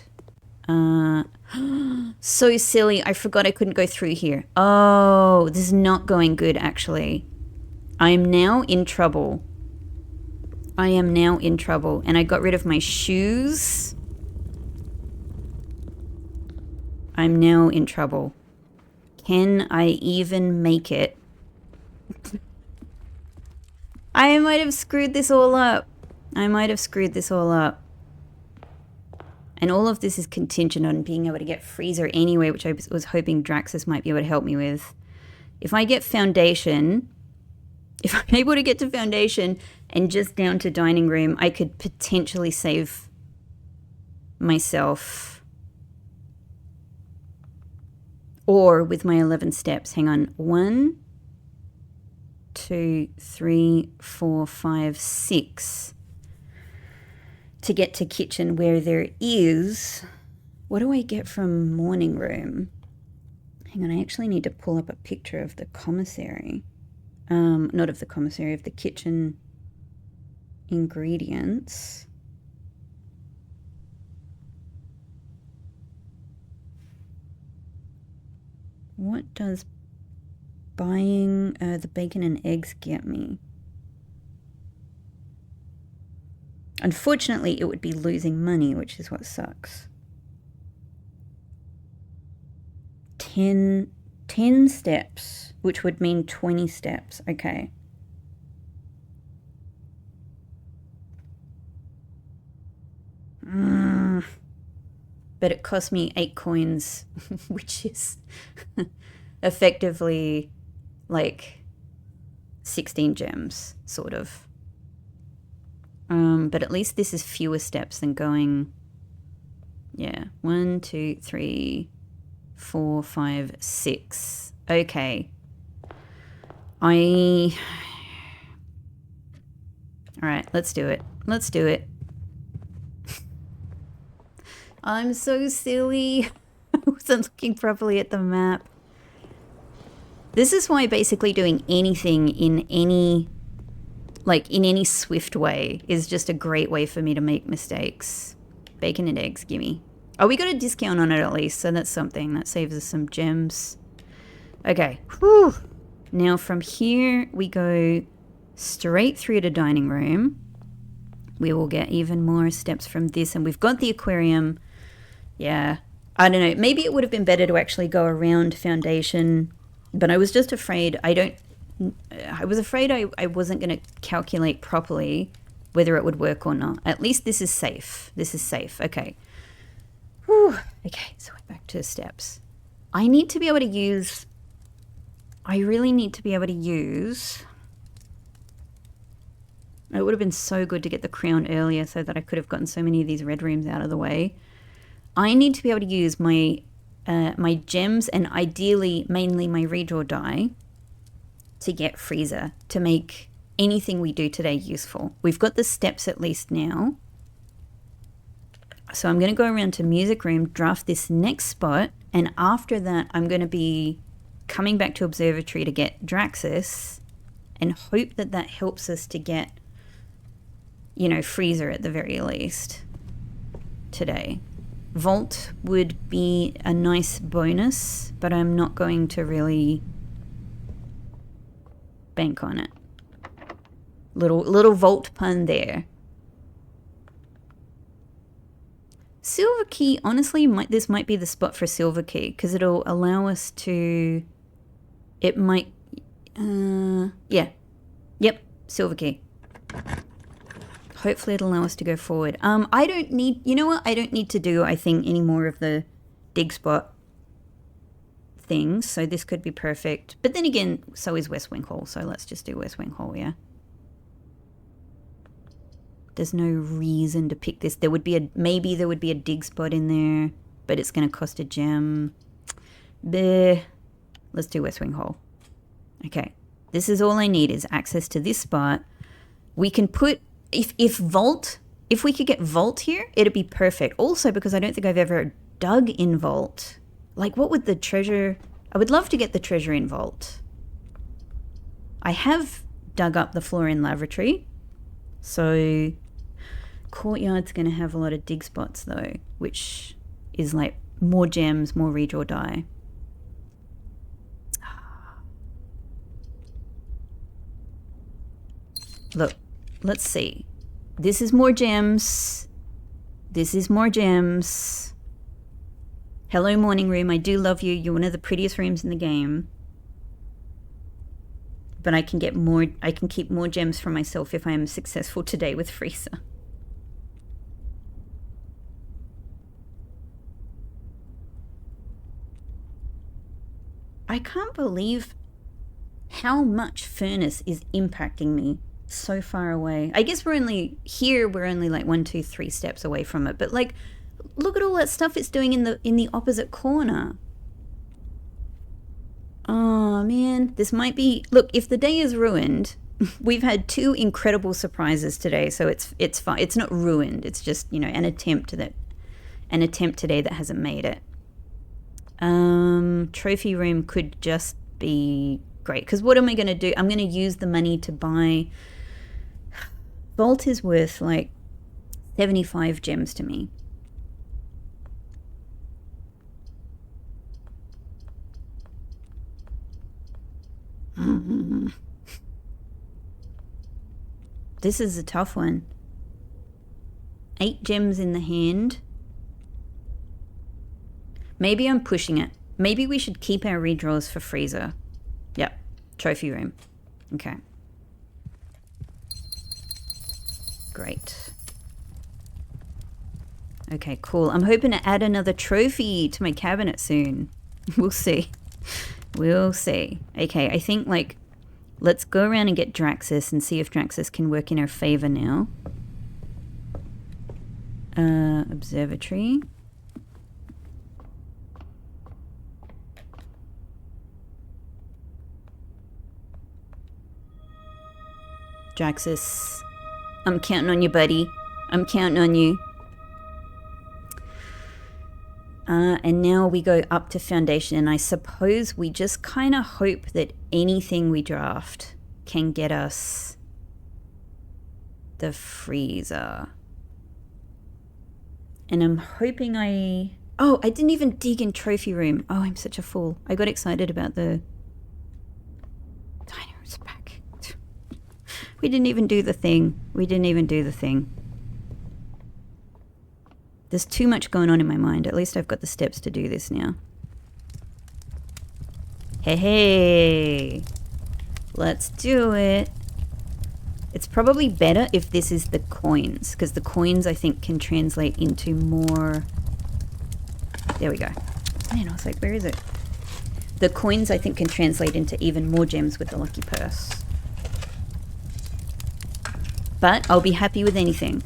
So silly. I forgot I couldn't go through here. Oh, this is not going good, actually. I am now in trouble. I am now in trouble. And I got rid of my shoes. I'm now in trouble. Can I even make it? I might have screwed this all up. I might have screwed this all up. And all of this is contingent on being able to get freezer anyway, which I was hoping Draxus might be able to help me with. If I get foundation, if I'm able to get to foundation and just down to dining room, I could potentially save myself. Or with my 11 steps, hang on, 1, 2, 3, 4, 5, 6 to get to kitchen, where there is, what do I get from morning room? Hang on, I actually need to pull up a picture of the commissary. Not of the commissary, of the kitchen ingredients. What does buying the bacon and eggs get me? Unfortunately, it would be losing money, which is what sucks. 10 steps, which would mean 20 steps. Okay. But it cost me 8 coins, which is effectively like 16 gems, sort of. But at least this is fewer steps than going, yeah, 1, 2, 3, 4, 5, 6. Okay. All right, let's do it. Let's do it. I'm so silly. I wasn't looking properly at the map. This is why basically doing anything in any swift way is just a great way for me to make mistakes. Bacon and eggs, gimme. Oh, we got a discount on it at least, so that's something. That saves us some gems. Okay. Whew. Now from here, we go straight through to dining room. We will get even more steps from this, and we've got the aquarium. Yeah. I don't know. Maybe it would have been better to actually go around foundation, but I was just afraid I was afraid I wasn't going to calculate properly whether it would work or not. At least this is safe. This is safe. Okay. Whew. Okay, so we're back to steps. I need to be able to use... I really need to be able to use... It would have been so good to get the crown earlier so that I could have gotten so many of these red rooms out of the way. I need to be able to use my my gems and ideally mainly my redraw die to get freezer, to make anything we do today useful. We've got the steps at least now. So I'm going to go around to music room, draft this next spot, and after that I'm going to be coming back to observatory to get Draxus and hope that that helps us to get, you know, freezer at the very least today. Vault would be a nice bonus, but I'm not going to really bank on it. Little vault pun there. Silver key, honestly, this might be the spot for silver key because it'll allow us to. It might. Yeah. Yep. Silver key. Hopefully it'll allow us to go forward. I don't need. You know what? I don't need to do, I think, any more of the dig spot things. So this could be perfect. But then again, so is West Wing Hall. So let's just do West Wing Hall. Yeah. There's no reason to pick this. Maybe there would be a dig spot in there, but it's going to cost a gem. Bleh. Let's do West Wing Hall. Okay. This is all I need is access to this spot. We can put, if we could get Vault here, it'd be perfect. Also, because I don't think I've ever dug in Vault. Like, what would the treasure, I would love to get the treasure in Vault. I have dug up the floor in lavatory. So courtyard's going to have a lot of dig spots though, which is like more gems, more redraw die. Look, let's see. This is more gems. This is more gems. Hello, morning room. I do love you. You're one of the prettiest rooms in the game. But I can get more, I can keep more gems for myself if I am successful today with freezer. I can't believe how much furnace is impacting me so far away. I guess we're only like 1, 2, 3 steps away from it. But like, look at all that stuff it's doing in the opposite corner. Oh man, this might be, look, if the day is ruined, we've had 2 incredible surprises today, so it's fine. It's not ruined. It's just, you know, an attempt today that hasn't made it. Trophy room could just be great, because what am I going to do? I'm going to use the money to buy, Vault is worth like 75 gems to me. This is a tough one. 8 gems in the hand. Maybe I'm pushing it. Maybe we should keep our redraws for freezer. Yep. Trophy room. Okay. Great. Okay, cool. I'm hoping to add another trophy to my cabinet soon. We'll see. We'll see. Okay, I think, like, let's go around and get Draxus and see if Draxus can work in our favor now. Observatory. Draxus, I'm counting on you, buddy. I'm counting on you. And now we go up to foundation, and I suppose we just kind of hope that anything we draft can get us the freezer. And I'm hoping oh, I didn't even dig in trophy room. Oh, I'm such a fool. I got excited about the tiny room's back. We didn't even do the thing. We didn't even do the thing. There's too much going on in my mind. At least I've got the steps to do this now. Hey, hey. Let's do it. It's probably better if this is the coins, because the coins, I think, can translate into more... There we go. Man, I was like, where is it? The coins, I think, can translate into even more gems with the lucky purse. But I'll be happy with anything.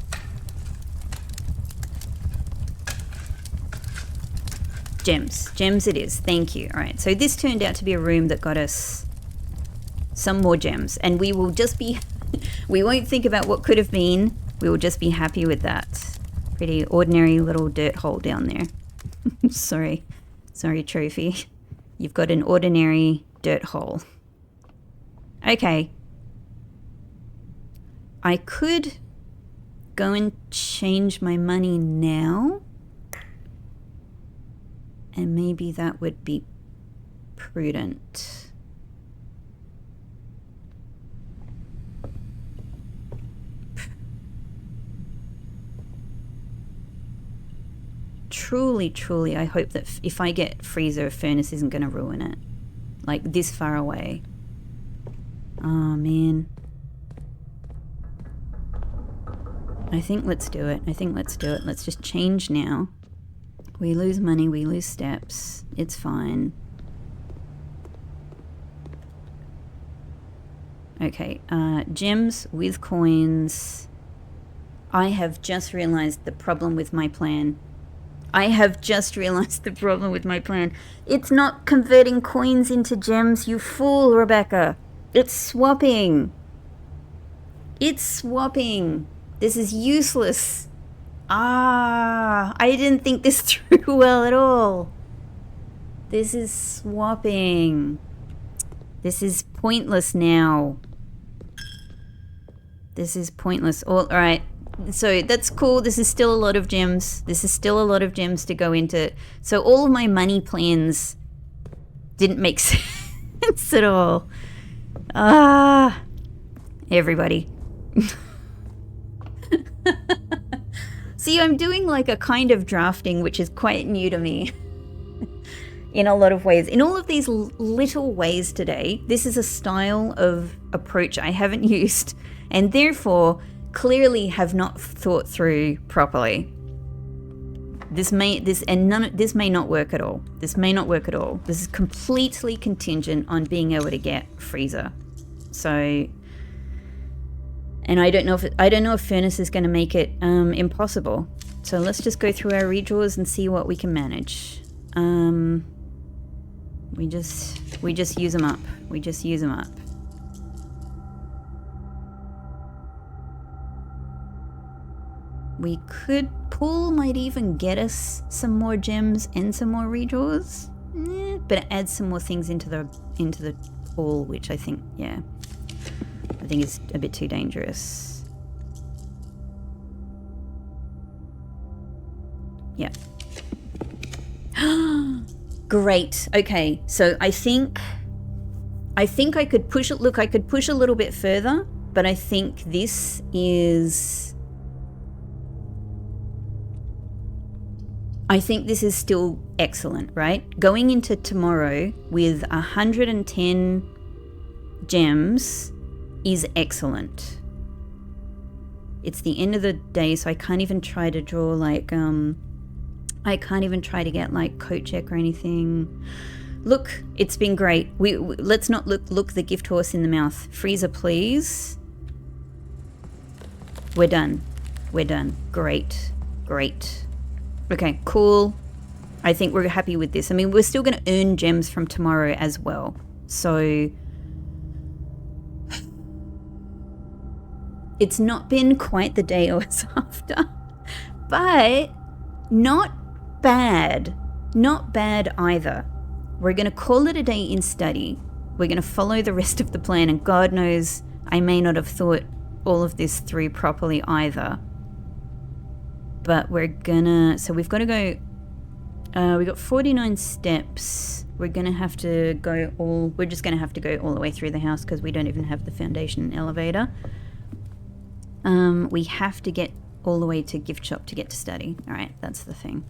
Gems. Gems it is. Thank you. All right. So this turned out to be a room that got us some more gems. And we will just be... we won't think about what could have been. We will just be happy with that. Pretty ordinary little dirt hole down there. Sorry. Sorry, trophy. You've got an ordinary dirt hole. Okay. I could go and change my money now. And maybe that would be prudent. Truly, truly, I hope that if I get freezer, furnace isn't going to ruin it. Like, this far away. Oh, man. I think let's do it. I think let's do it. Let's just change now. We lose money, we lose steps. It's fine. Okay, gems with coins. I have just realized the problem with my plan. It's not converting coins into gems, you fool, Rebecca. It's swapping. It's swapping. This is useless. Ah, I didn't think this through well at all. This is swapping. This is pointless now. This is pointless. All right. So that's cool. This is still a lot of gems. This is still a lot of gems to go into. So all of my money plans didn't make sense at all. Ah, everybody. See, I'm doing like a kind of drafting which is quite new to me in a lot of ways. In all of these little ways today, this is a style of approach I haven't used and therefore clearly have not thought through properly. This may not work at all. This may not work at all. This is completely contingent on being able to get freezer. So... and I don't know if furnace is going to make it impossible. So let's just go through our redraws and see what we can manage. We just use them up. We just use them up. We could pull might even get us some more gems and some more redraws, but it adds some more things into the pool, which I think, yeah. I think it's a bit too dangerous. Yeah. Great. Okay, so I think I could push it. Look, I could push a little bit further, but I think this is... I think this is still excellent, right? Going into tomorrow with 110 gems is excellent. It's the end of the day, so I can't even try to draw like I can't even try to get like coat check or anything. Look, it's been great. Let's not look the gift horse in the mouth. Freezer, please. We're done. We're done. Great. Great. Okay, cool. I think we're happy with this. I mean, we're still going to earn gems from tomorrow as well. So it's not been quite the day I was after, but not bad. Not bad either. We're going to call it a day in study. We're going to follow the rest of the plan, and God knows I may not have thought all of this through properly either. But we're gonna, so we've got to go, we got 49 steps. We're going to have to go we're just going to have to go all the way through the house because we don't even have the foundation elevator. We have to get all the way to gift shop to get to study. All right, that's the thing.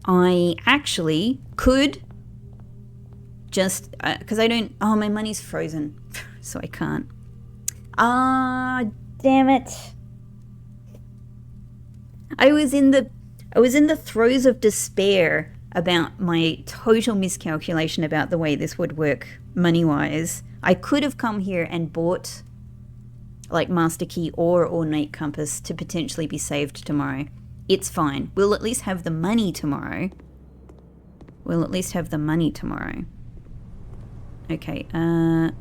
I actually could just, because I don't, oh, my money's frozen, so I can't. Ah, damn it. I was in the throes of despair about my total miscalculation about the way this would work money-wise. I could have come here and bought like Master Key or Ornate Compass to potentially be saved tomorrow. It's fine. We'll at least have the money tomorrow. Okay,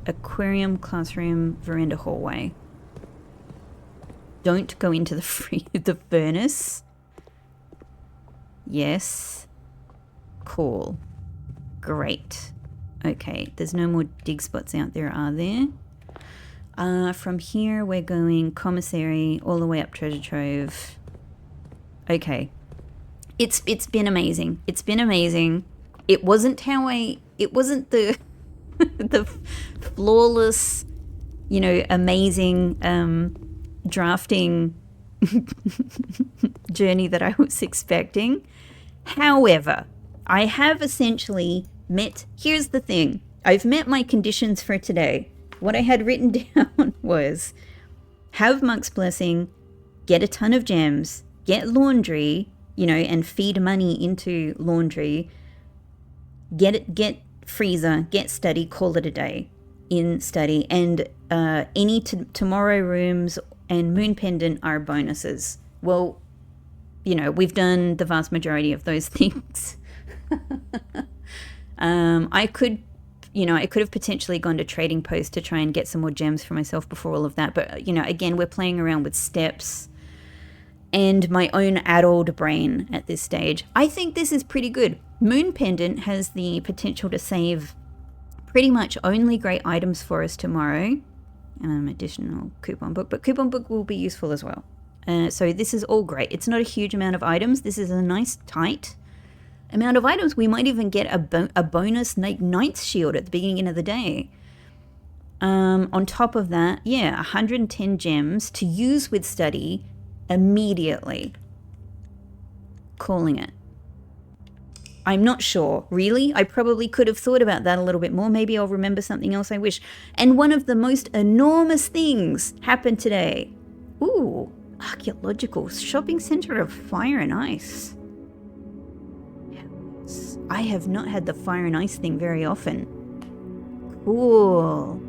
aquarium, classroom, veranda, hallway. Don't go into the furnace. Yes. Cool. Great. Okay, there's no more dig spots out there, are there? From here, we're going commissary all the way up treasure trove. Okay. It's been amazing. It wasn't the the flawless, amazing drafting journey that I was expecting. However, I have essentially here's the thing. I've met my conditions for today. What I had written down was have Monk's Blessing, get a ton of gems, get laundry, and feed money into laundry, get freezer, get study, call it a day in study, and any tomorrow rooms and moon pendant are bonuses. Well, we've done the vast majority of those things. I could have potentially gone to Trading Post to try and get some more gems for myself before all of that. But, again, we're playing around with steps and my own addled brain at this stage. I think this is pretty good. Moon Pendant has the potential to save pretty much only great items for us tomorrow. Additional coupon book, but coupon book will be useful as well. So this is all great. It's not a huge amount of items. This is a nice, tight amount of items. We might even get a bonus Knight's Shield at the beginning of the day. On top of that, 110 gems to use with study immediately. Calling it. I'm not sure, really. I probably could have thought about that a little bit more. Maybe I'll remember something else I wish. And one of the most enormous things happened today. Ooh, archaeological shopping center of fire and ice. I have not had the fire and ice thing very often. Cool.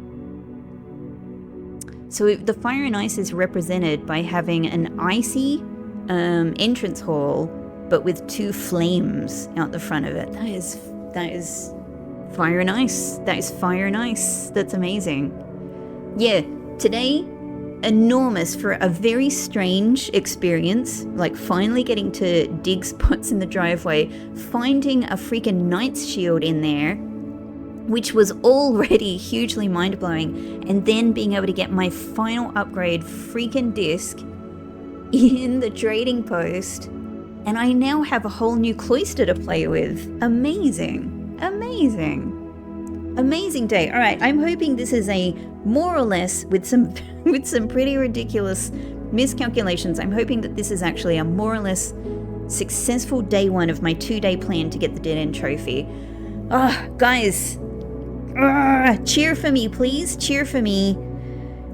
So the fire and ice is represented by having an icy entrance hall, but with two flames out the front of it. That is fire and ice. That is fire and ice. That's amazing. Yeah, today, enormous for a very strange experience, like finally getting to dig spots in the driveway, finding a freaking Knight's Shield in there, which was already hugely mind-blowing, and then being able to get my final upgrade freaking disc in the Trading Post, and I now have a whole new cloister to play with. Amazing. Amazing day. All right, I'm hoping this is a more or less, with some pretty ridiculous miscalculations, I'm hoping that this is actually a more or less successful day one of my 2-day plan to get the Dead End Trophy. Guys, cheer for me, please. Cheer for me.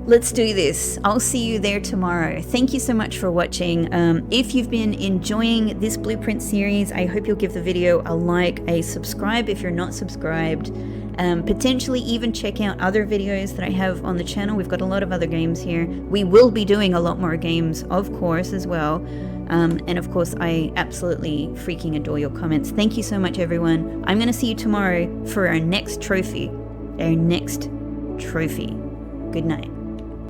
Let's do this. I'll see you there tomorrow. Thank you so much for watching. If you've been enjoying this blueprint series, I hope you'll give the video a like, a subscribe if you're not subscribed. Potentially even check out other videos that I have on the channel. We've got a lot of other games here. We will be doing a lot more games, of course, as well. And of course, I absolutely freaking adore your comments. Thank you so much, everyone. I'm going to see you tomorrow for our next trophy. Good night.